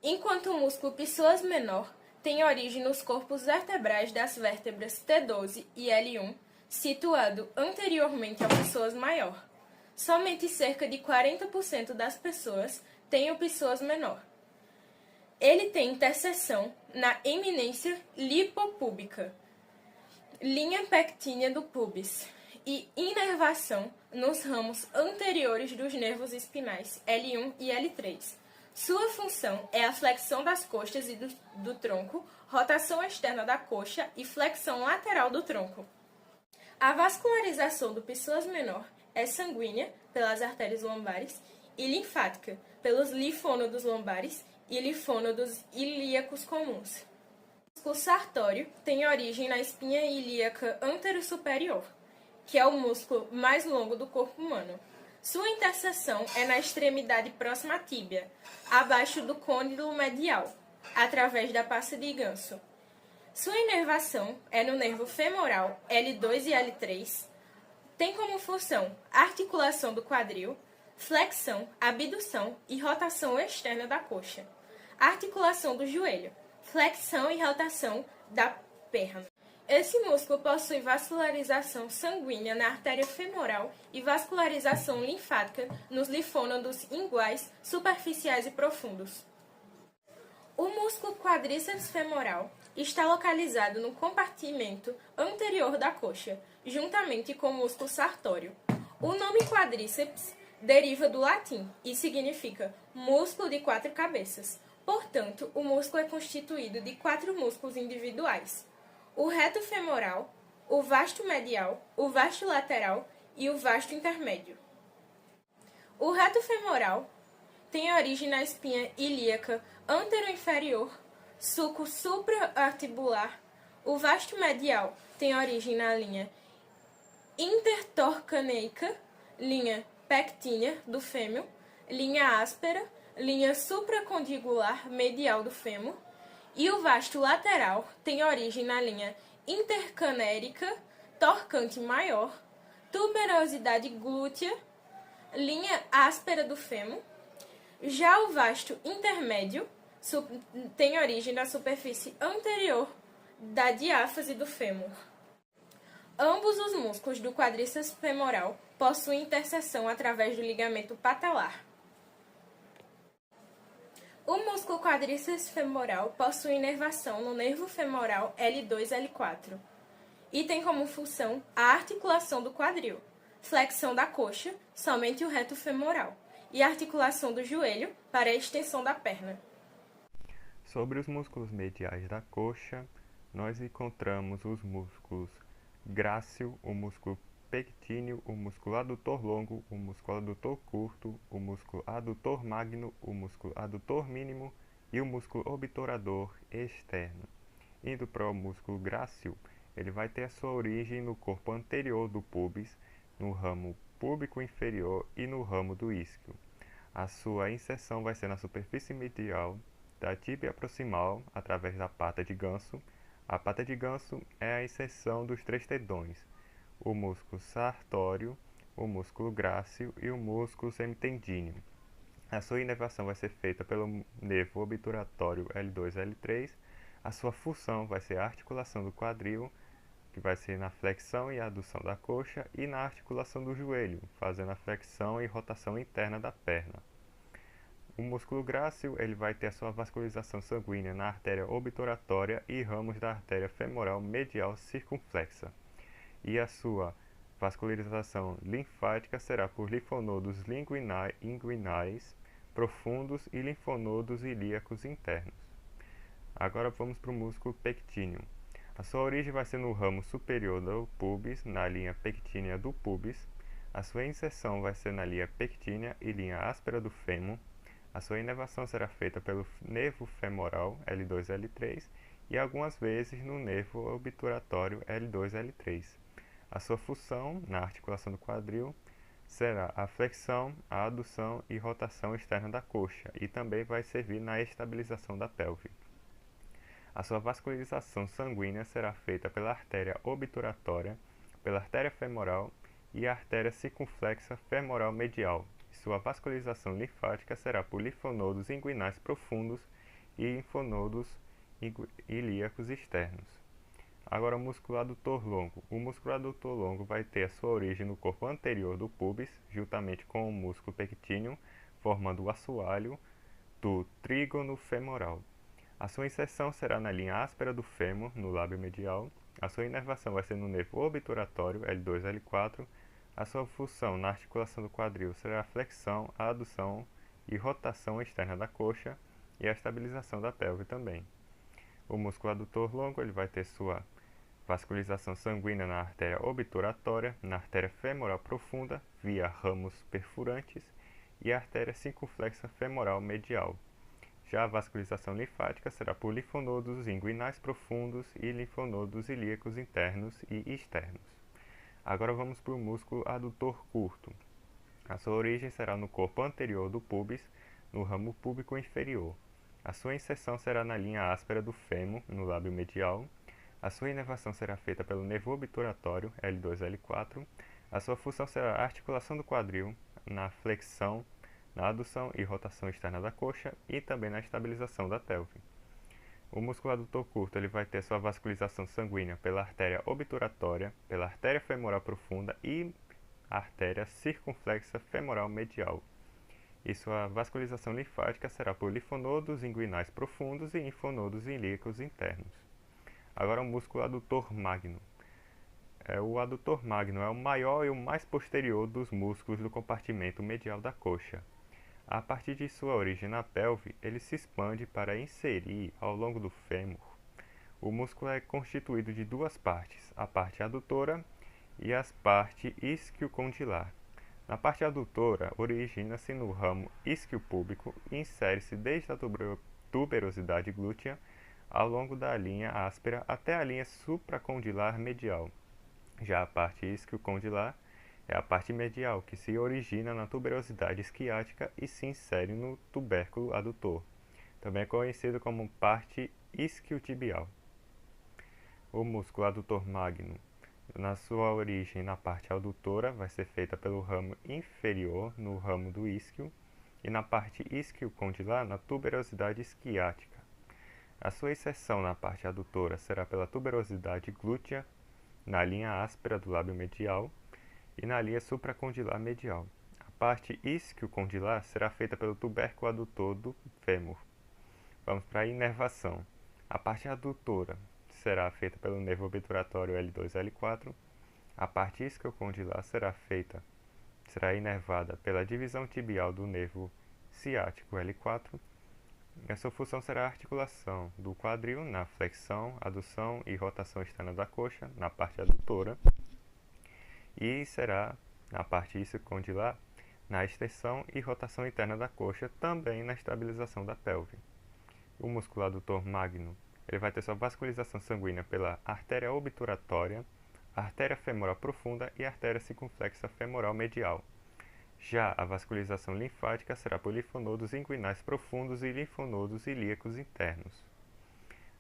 Enquanto o músculo psoas menor tem origem nos corpos vertebrais das vértebras T12 e L1, situado anteriormente ao psoas maior. Somente cerca de 40% das pessoas têm o psoas menor. Ele tem interseção na eminência lipopúbica, linha pectínea do pubis, e inervação nos ramos anteriores dos nervos espinais L1 e L3. Sua função é a flexão das costas e do tronco, rotação externa da coxa e flexão lateral do tronco. A vascularização do psoas menor é sanguínea, pelas artérias lombares, e linfática, pelos linfônodos lombares e linfônodos ilíacos comuns. O músculo sartório tem origem na espinha ilíaca anterosuperior, que é o músculo mais longo do corpo humano. Sua interseção é na extremidade próxima à tíbia, abaixo do côndilo medial, através da passa de ganso. Sua inervação é no nervo femoral L2 e L3. Tem como função articulação do quadril, flexão, abdução e rotação externa da coxa. Articulação do joelho, flexão e rotação da perna. Esse músculo possui vascularização sanguínea na artéria femoral e vascularização linfática nos linfônodos inguais, superficiais e profundos. O músculo quadríceps femoral está localizado no compartimento anterior da coxa, juntamente com o músculo sartório. O nome quadríceps deriva do latim e significa músculo de 4 cabeças. Portanto, o músculo é constituído de 4 músculos individuais: o reto femoral, o vasto medial, o vasto lateral e o vasto intermédio. O reto femoral tem origem na espinha ilíaca anteroinferior, sulco supraarticular. O vasto medial tem origem na linha intertorcaneica, linha pectínea do fêmur, linha áspera, linha supracondylar medial do fêmur. E o vasto lateral tem origem na linha intercanérica, torcante maior, tuberosidade glútea, linha áspera do fêmur. Já o vasto intermédio tem origem na superfície anterior da diáfase do fêmur. Ambos os músculos do quadríceps femoral possuem interseção através do ligamento patelar. O músculo quadríceps femoral possui inervação no nervo femoral L2-L4 e tem como função a articulação do quadril, flexão da coxa, somente o reto femoral, e articulação do joelho para a extensão da perna. Sobre os músculos mediais da coxa, nós encontramos os músculos grácil, o músculo pectíneo, o músculo adutor longo, o músculo adutor curto, o músculo adutor magno, o músculo adutor mínimo e o músculo obturador externo. Indo para o músculo grácil, ele vai ter a sua origem no corpo anterior do púbis, no ramo púbico inferior e no ramo do isquio. A sua inserção vai ser na superfície medial da tíbia proximal, através da pata de ganso. A pata de ganso é a inserção dos 3 tendões: o músculo sartório, o músculo grácil e o músculo semitendíneo. A sua inervação vai ser feita pelo nervo obturatório L2-L3. A sua função vai ser a articulação do quadril, que vai ser na flexão e adução da coxa, e na articulação do joelho, fazendo a flexão e rotação interna da perna. O músculo grácil ele vai ter a sua vascularização sanguínea na artéria obturatória e ramos da artéria femoral medial circunflexa. E a sua vascularização linfática será por linfonodos inguinais profundos e linfonodos ilíacos internos. Agora vamos para o músculo pectíneo. A sua origem vai ser no ramo superior do púbis, na linha pectínea do púbis. A sua inserção vai ser na linha pectínea e linha áspera do fêmur. A sua inervação será feita pelo nervo femoral L2-L3 e algumas vezes no nervo obturatório L2-L3. A sua função na articulação do quadril será a flexão, a adução e rotação externa da coxa, e também vai servir na estabilização da pelve. A sua vascularização sanguínea será feita pela artéria obturatória, pela artéria femoral e a artéria circunflexa femoral medial. Sua vascularização linfática será por linfonodos inguinais profundos e linfonodos ilíacos externos. Agora, o músculo adutor longo. O músculo adutor longo vai ter a sua origem no corpo anterior do púbis, juntamente com o músculo pectíneo, formando o assoalho do trígono femoral. A sua inserção será na linha áspera do fêmur, no lábio medial. A sua inervação vai ser no nervo obturatório L2-L4. A sua função na articulação do quadril será a flexão, a adução e rotação externa da coxa e a estabilização da pelve também. O músculo adutor longo ele vai ter sua vascularização sanguínea na artéria obturatória, na artéria femoral profunda, via ramos perfurantes, e a artéria circunflexa femoral medial. Já a vascularização linfática será por linfonodos inguinais profundos e linfonodos ilíacos internos e externos. Agora vamos para o músculo adutor curto. A sua origem será no corpo anterior do pubis, no ramo púbico inferior. A sua inserção será na linha áspera do fêmur, no lábio medial. A sua inervação será feita pelo nervo obturatório, L2-L4. A sua função será a articulação do quadril, na flexão, na adução e rotação externa da coxa e também na estabilização da pelve. O músculo adutor curto ele vai ter sua vascularização sanguínea pela artéria obturatória, pela artéria femoral profunda e artéria circunflexa femoral medial. E sua vascularização linfática será por linfonodos inguinais profundos e linfonodos ilíacos internos. Agora o músculo adutor magno. O adutor magno é o maior e o mais posterior dos músculos do compartimento medial da coxa. A partir de sua origem na pelve, ele se expande para inserir ao longo do fêmur. O músculo é constituído de duas partes, a parte adutora e a parte isquiocondilar. Na parte adutora, origina-se no ramo isquiopúbico e insere-se desde a tuberosidade glútea ao longo da linha áspera até a linha supracondilar medial. Já a parte isquiocondilar é a parte medial, que se origina na tuberosidade isquiática e se insere no tubérculo adutor. Também é conhecido como parte isquiotibial. O músculo adutor magno, na sua origem na parte adutora, vai ser feita pelo ramo inferior, no ramo do isquio, e na parte isquiocondilar, na tuberosidade isquiática. A sua inserção na parte adutora será pela tuberosidade glútea, na linha áspera do lábio medial, e na linha supracondilar medial. A parte isquiocondilar será feita pelo tubérculo adutor do fêmur. Vamos para a inervação. A parte adutora será feita pelo nervo obturatório L2-L4. A parte isquiocondilar será inervada pela divisão tibial do nervo ciático L4. A sua função será a articulação do quadril na flexão, adução e rotação externa da coxa, na parte adutora. E será, na parte isquiocondilar, na extensão e rotação interna da coxa, também na estabilização da pelve. O músculo adutor magno ele vai ter sua vascularização sanguínea pela artéria obturatória, artéria femoral profunda e artéria circunflexa femoral medial. Já a vascularização linfática será por linfonodos inguinais profundos e linfonodos ilíacos internos.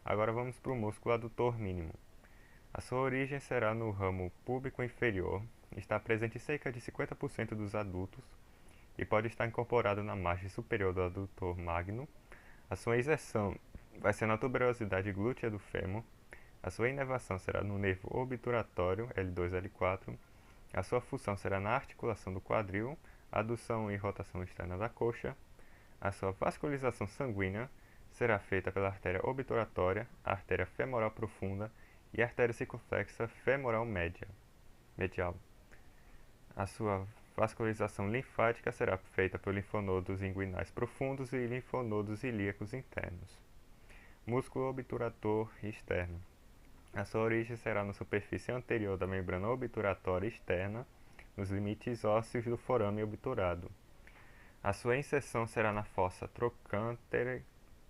Agora vamos para o músculo adutor mínimo. A sua origem será no ramo púbico inferior, está presente em cerca de 50% dos adultos e pode estar incorporado na margem superior do adutor magno. A sua inserção vai ser na tuberosidade glútea do fêmur. A sua inervação será no nervo obturatório L2-L4. A sua função será na articulação do quadril, adução e rotação externa da coxa. A sua vascularização sanguínea será feita pela artéria obturatória, artéria femoral profunda e artéria circunflexa femoral medial. A sua vascularização linfática será feita por linfonodos inguinais profundos e linfonodos ilíacos internos. Músculo obturator externo. A sua origem será na superfície anterior da membrana obturatória externa, nos limites ósseos do forame obturado. A sua inserção será na fossa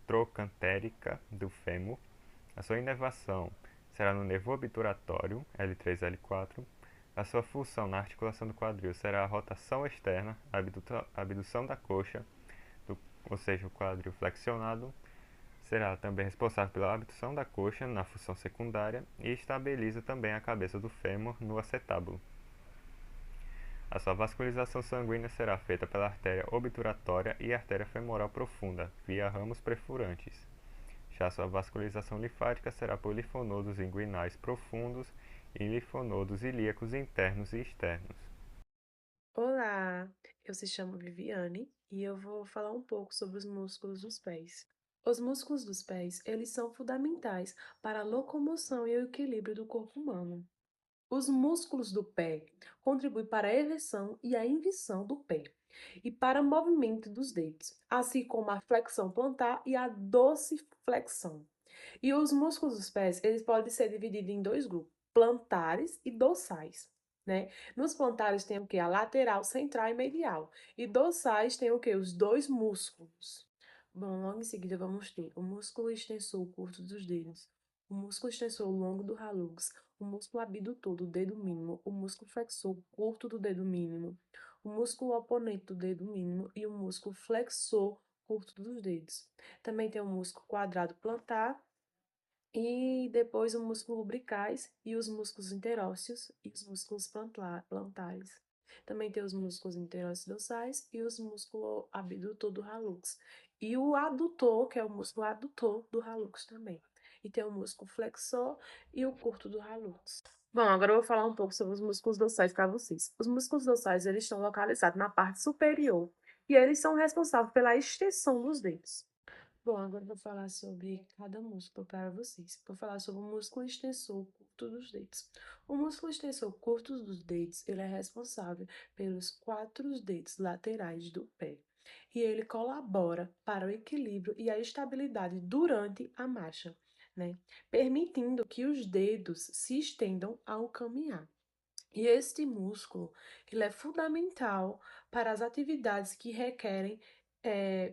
trocantérica do fêmur. A sua inervação será no nervo obturatório, L3-L4. A sua função na articulação do quadril será a rotação externa, a abdução da coxa, ou seja, o quadril flexionado. Será também responsável pela abdução da coxa na função secundária e estabiliza também a cabeça do fêmur no acetábulo. A sua vascularização sanguínea será feita pela artéria obturatória e artéria femoral profunda, via ramos perfurantes. Já sua vascularização linfática será por linfonodos inguinais profundos e linfonodos ilíacos internos e externos. Olá, eu se chamo Viviane e eu vou falar um pouco sobre os músculos dos pés. Os músculos dos pés, eles são fundamentais para a locomoção e o equilíbrio do corpo humano. Os músculos do pé contribuem para a ereção e a inversão do pé e para o movimento dos dedos, assim como a flexão plantar e a dorsiflexão. E os músculos dos pés, eles podem ser divididos em dois grupos, plantares e dorsais, né? Nos plantares tem o que? A lateral, central e medial. E dorsais tem o que? Os dois músculos. Bom, logo em seguida vamos ter o músculo extensor curto dos dedos, o músculo extensor longo do hallux, o músculo abdutor do dedo mínimo, o músculo flexor curto do dedo mínimo, o músculo oponente do dedo mínimo e o músculo flexor curto dos dedos. Também tem o músculo quadrado plantar e depois o músculo lubricais e os músculos interósseos e os músculos plantares. Também tem os músculos interósseos dorsais e os músculos abdutor do hallux. E o adutor, que é o músculo adutor do hallux também. E tem o músculo flexor e o curto do hallux. Bom, agora eu vou falar um pouco sobre os músculos dorsais para vocês. Os músculos dorsais, eles estão localizados na parte superior e eles são responsáveis pela extensão dos dedos. Bom, agora eu vou falar sobre cada músculo para vocês. Vou falar sobre o músculo extensor curto dos dedos. O músculo extensor curto dos dedos, ele é responsável pelos 4 dedos laterais do pé. E ele colabora para o equilíbrio e a estabilidade durante a marcha, né? Permitindo que os dedos se estendam ao caminhar. E este músculo, ele é fundamental para as atividades que requerem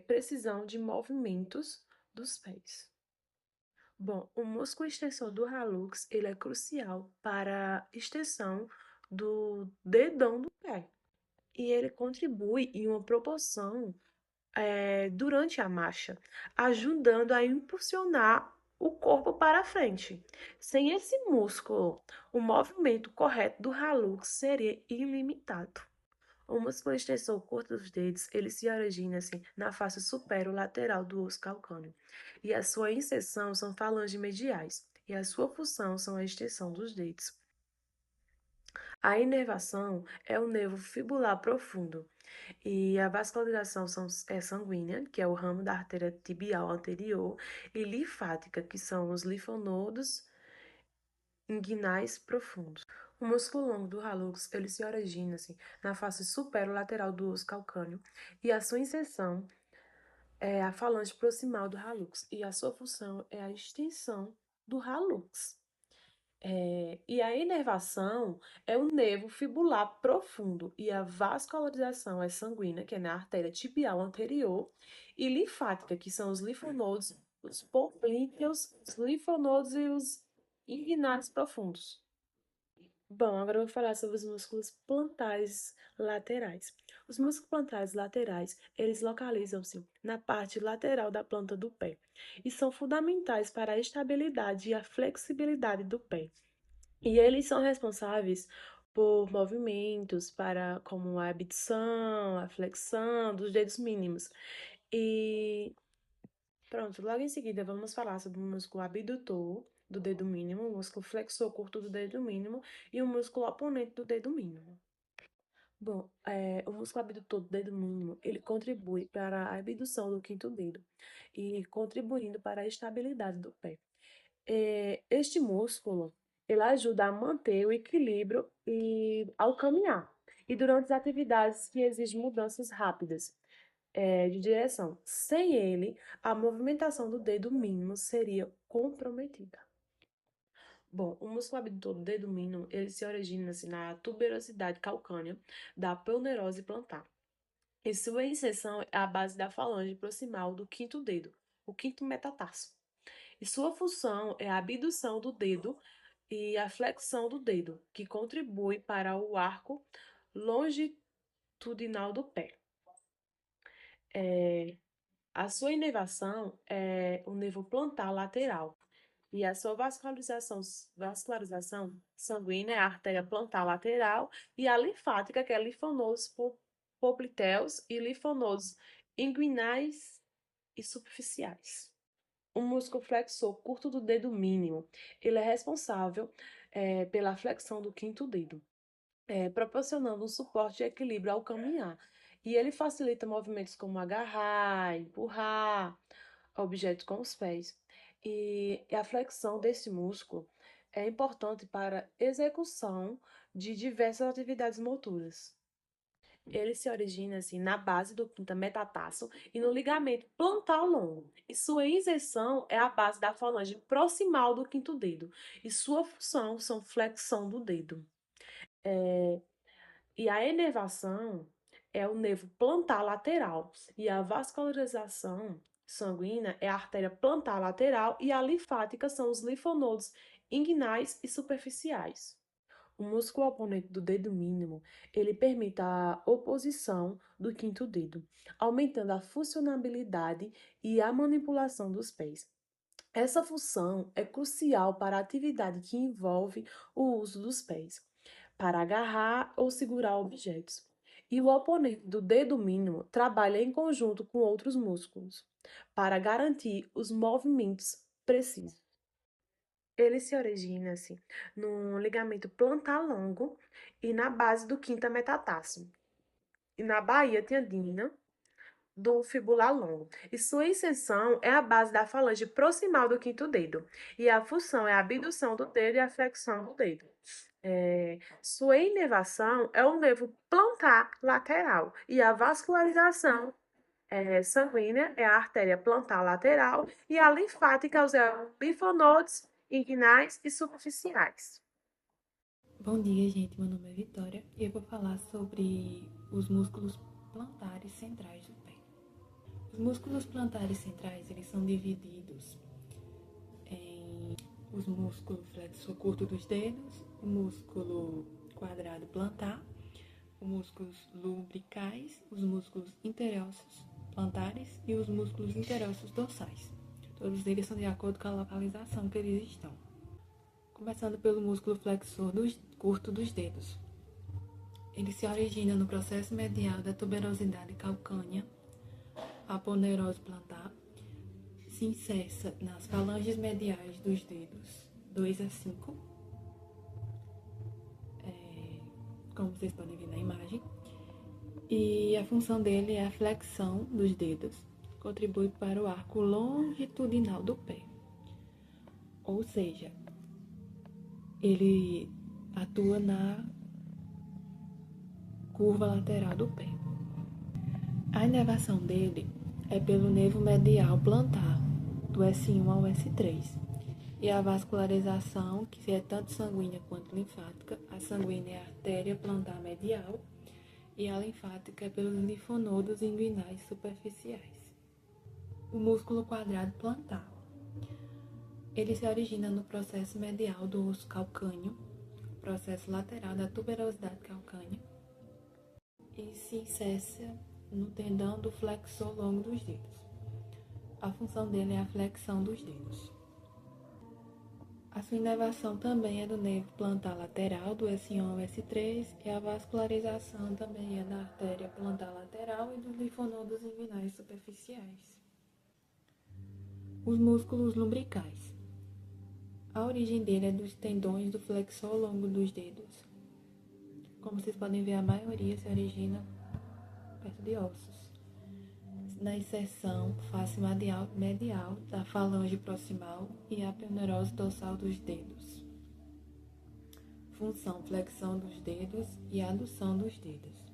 precisão de movimentos dos pés. Bom, o músculo extensor do hallux, ele é crucial para a extensão do dedão do pé. E ele contribui em uma proporção durante a marcha, ajudando a impulsionar o corpo para frente. Sem esse músculo, o movimento correto do hallux seria ilimitado. O músculo extensor curto dos dedos, ele se origina assim, na face supero-lateral do osso calcâneo, e a sua inserção são falanges mediais, e a sua função são a extensão dos dedos. A inervação é o nervo fibular profundo, e a vascularização é sanguínea, que é o ramo da artéria tibial anterior, e linfática, que são os linfonodos inguinais profundos. O músculo longo do hallux, ele se origina assim, na face superolateral do osso calcâneo, e a sua inserção é a falange proximal do hallux, e a sua função é a extensão do hallux. E a inervação é o nervo fibular profundo e a vascularização é sanguínea, que é na artéria tibial anterior, e linfática, que são os linfonodos, os políneos, os linfonodos e os inguinais profundos. Bom, agora eu vou falar sobre os músculos plantares laterais. Os músculos plantares laterais, eles localizam-se na parte lateral da planta do pé e são fundamentais para a estabilidade e a flexibilidade do pé. E eles são responsáveis por movimentos como a abdução, a flexão dos dedos mínimos. E pronto, logo em seguida vamos falar sobre o músculo abdutor do dedo mínimo, o músculo flexor curto do dedo mínimo e o músculo oponente do dedo mínimo. Bom, o músculo abdutor do dedo mínimo, ele contribui para a abdução do quinto dedo e contribuindo para a estabilidade do pé. Este músculo, ele ajuda a manter o equilíbrio ao caminhar e durante as atividades que exigem mudanças rápidas de direção. Sem ele, a movimentação do dedo mínimo seria comprometida. Bom, o músculo abdutor do dedo mínimo, ele se origina assim, na tuberosidade calcânea da poneurose plantar. E sua inserção é a base da falange proximal do quinto dedo, o quinto metatarso. E sua função é a abdução do dedo e a flexão do dedo, que contribui para o arco longitudinal do pé. A sua inervação é o nervo plantar lateral. E a sua vascularização sanguínea é a artéria plantar lateral e a linfática, que é linfonodos popliteus e linfonodos inguinais e superficiais. O músculo flexor curto do dedo mínimo, ele é responsável pela flexão do quinto dedo, proporcionando um suporte e equilíbrio ao caminhar. E ele facilita movimentos como agarrar, empurrar objetos com os pés. E a flexão desse músculo é importante para a execução de diversas atividades motoras. Ele se origina assim, na base do quinto metatarso e no ligamento plantar longo. E sua inserção é a base da falange proximal do quinto dedo. E sua função são flexão do dedo. E a inervação é o nervo plantar lateral. E a vascularização sanguínea é a artéria plantar lateral. E a linfática são os linfonodos inguinais e superficiais. O músculo oponente do dedo mínimo, ele permite a oposição do quinto dedo, aumentando a funcionalidade e a manipulação dos pés. Essa função é crucial para a atividade que envolve o uso dos pés, para agarrar ou segurar objetos. E o oponente do dedo mínimo trabalha em conjunto com outros músculos, para garantir os movimentos precisos. Ele se origina-se no ligamento plantar longo e na base do quinta metatarso, e na baía tendina do fibular longo. E sua extensão é a base da falange proximal do quinto dedo. E a função é a abdução do dedo e a flexão do dedo. Sua inervação é o nervo plantar lateral. E a vascularização sanguínea é a artéria plantar lateral. E a linfática os linfonodos inguinais e superficiais. Bom dia, gente. Meu nome é Vitória e eu vou falar sobre os músculos plantares centrais do pé. Os músculos plantares centrais, eles são divididos em os músculos flexor curto dos dedos, o músculo quadrado plantar, os músculos lumbricais, os músculos interossos plantares e os músculos interossos dorsais. Todos eles são de acordo com a localização que eles estão. Começando pelo músculo flexor curto dos dedos. Ele se origina no processo medial da tuberosidade calcânea, a aponeurose plantar, se inserça nas falanges mediais dos dedos 2 a 5, como vocês podem ver na imagem, e a função dele é a flexão dos dedos, contribui para o arco longitudinal do pé, ou seja, ele atua na curva lateral do pé. A inervação dele é pelo nervo medial plantar, do S1 ao S3, e a vascularização, que é tanto sanguínea quanto linfática. A sanguínea é a artéria plantar medial e a linfática é pelos linfonodos inguinais superficiais. O músculo quadrado plantar. Ele se origina no processo medial do osso calcâneo, processo lateral da tuberosidade calcânea, e se inserça no tendão do flexor longo dos dedos. A função dele é a flexão dos dedos. A sua inervação também é do nervo plantar lateral, do S1 ao S3, e a vascularização também é da artéria plantar lateral e dos linfonodos inguinais superficiais. Os músculos lumbricais. A origem dele é dos tendões do flexor longo dos dedos. Como vocês podem ver, a maioria se origina perto de ossos. Na inserção face medial da falange proximal e a aponeurose dorsal dos dedos. Função: flexão dos dedos e adução dos dedos.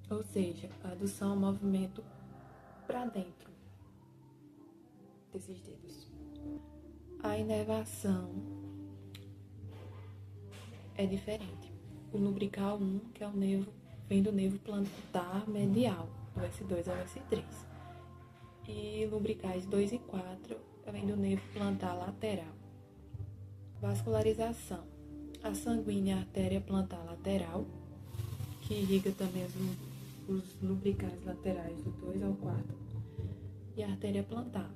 Ou seja, a adução é um movimento para dentro desses dedos. A inervação é diferente. O lumbrical 1, que é o nervo, vem do nervo plantar medial, do S2 ao S3. E lumbricais 2 e 4 vem do nervo plantar lateral. Vascularização. A sanguínea artéria plantar lateral, que irriga também os lumbricais laterais do 2 ao 4. E a artéria plantar,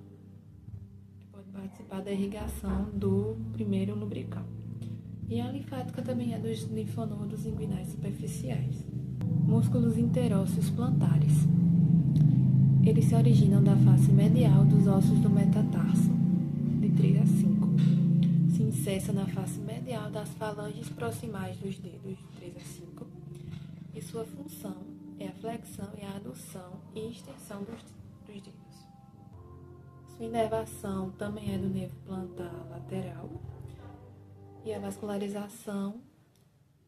que pode participar da irrigação do primeiro lumbrical. E a linfática também é dos linfonodos inguinais superficiais. Músculos interósseos plantares. Eles se originam da face medial dos ossos do metatarso, de 3 a 5. Se inserça na face medial das falanges proximais dos dedos, de 3 a 5. E sua função é a flexão e a adução e extensão dos dedos. Sua inervação também é do nervo plantar lateral. E a vascularização,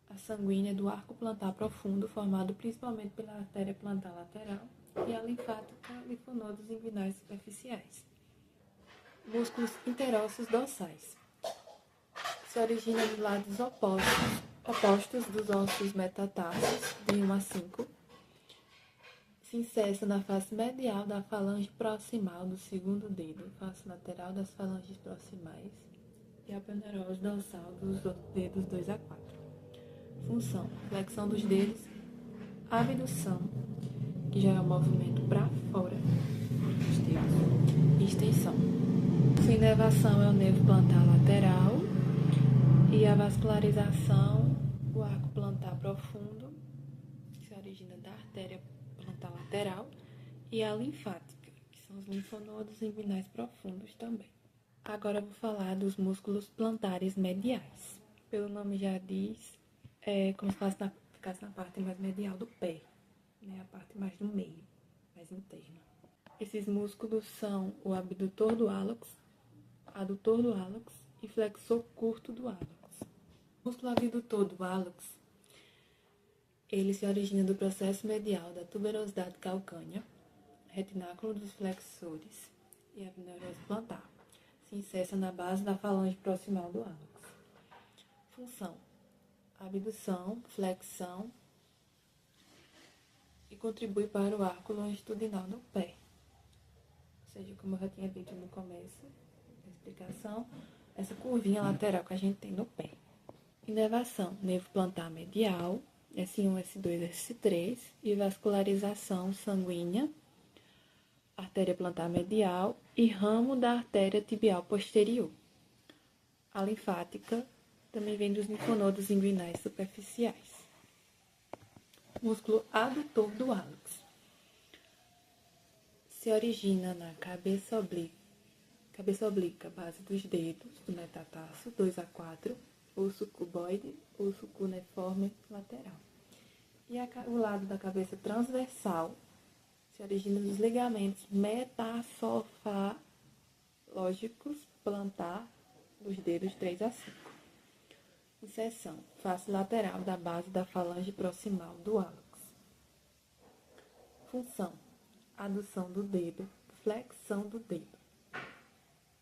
a sanguínea do arco plantar profundo, formado principalmente pela artéria plantar lateral, e a linfática, linfonodos inguinais superficiais. Músculos interósseos dorsais. Se originam dos lados opostos dos ossos metatarsos, de 1 a 5. Se inserça na face medial da falange proximal do segundo dedo, face lateral das falanges proximais, e a aponeurose dorsal dos dedos 2 a 4. Função: flexão dos dedos, abdução, que já é o movimento para fora dos dedos, e extensão. Sua inervação é o nervo plantar lateral e a vascularização, o arco plantar profundo, que se origina da artéria plantar lateral, e a linfática, que são os linfonodos inguinais profundos também. Agora eu vou falar dos músculos plantares mediais. Pelo nome já diz, é como se ficasse na parte mais medial do pé, né? A parte mais do meio, mais interna. Esses músculos são o abdutor do hálux, adutor do hálux e flexor curto do hálux. O músculo abdutor do hálux, ele se origina do processo medial da tuberosidade calcânea, retináculo dos flexores e aponeurose plantar. Se inserta na base da falange proximal do hálux. Função: abdução, flexão e contribui para o arco longitudinal do pé. Ou seja, como eu já tinha dito no começo da explicação, essa curvinha lateral que a gente tem no pé. Inervação: nervo plantar medial, S1, S2, S3 e vascularização sanguínea, artéria plantar medial e ramo da artéria tibial posterior. A linfática também vem dos linfonodos inguinais superficiais. Músculo adutor do hálux. Se origina na cabeça oblíqua, base dos dedos, do metatarso, 2 a 4, osso cuboide, osso cuneiforme lateral. E o lado da cabeça transversal se origina dos ligamentos metatarsológicos plantar dos dedos 3 a 5. Inserção: face lateral da base da falange proximal do hálux. Função: adução do dedo, flexão do dedo.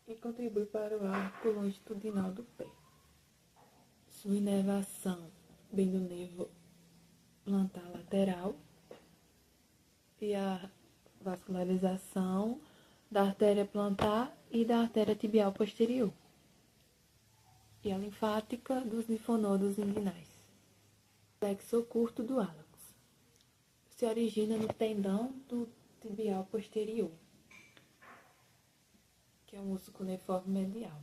E contribui para o arco longitudinal do pé. Sua inervação vem do nervo plantar lateral e a vascularização da artéria plantar e da artéria tibial posterior. E a linfática dos linfonodos inguinais. Flexor curto do hálux. Se origina no tendão do tibial posterior, que é o osso cuneiforme medial,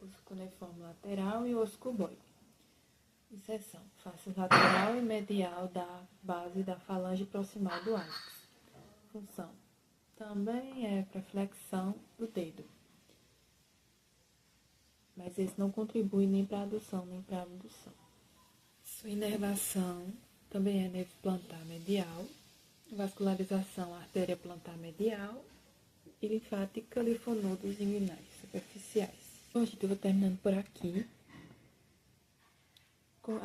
osso cuneiforme lateral e osso cuboide. Inserção: face lateral e medial da base da falange proximal do hálux. Função: também é para flexão do dedo, mas esse não contribui nem para adução nem para abdução. Sua inervação também é nervo plantar medial, vascularização artéria plantar medial e linfática linfonodos inguinais superficiais. Bom, gente, eu vou terminando por aqui.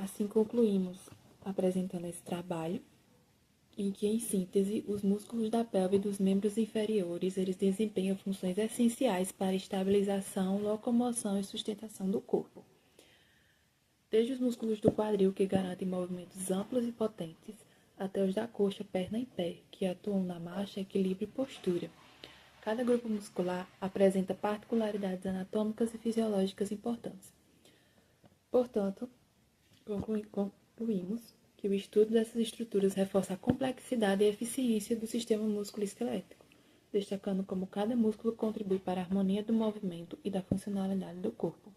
Assim concluímos apresentando esse trabalho, em que, em síntese, os músculos da pelve e dos membros inferiores, eles desempenham funções essenciais para a estabilização, locomoção e sustentação do corpo. Desde os músculos do quadril, que garantem movimentos amplos e potentes, até os da coxa, perna e pé, que atuam na marcha, equilíbrio e postura. Cada grupo muscular apresenta particularidades anatômicas e fisiológicas importantes. Portanto, concluímos que o estudo dessas estruturas reforça a complexidade e eficiência do sistema músculo-esquelético, destacando como cada músculo contribui para a harmonia do movimento e da funcionalidade do corpo.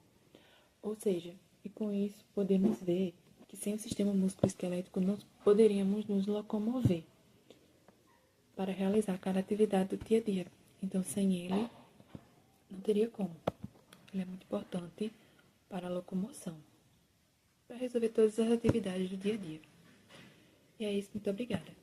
Ou seja, e com isso podemos ver que sem o sistema músculo-esquelético não poderíamos nos locomover para realizar cada atividade do dia a dia. Então, sem ele, não teria como. Ele é muito importante para a locomoção, para resolver todas as atividades do dia a dia. E é isso, muito obrigada.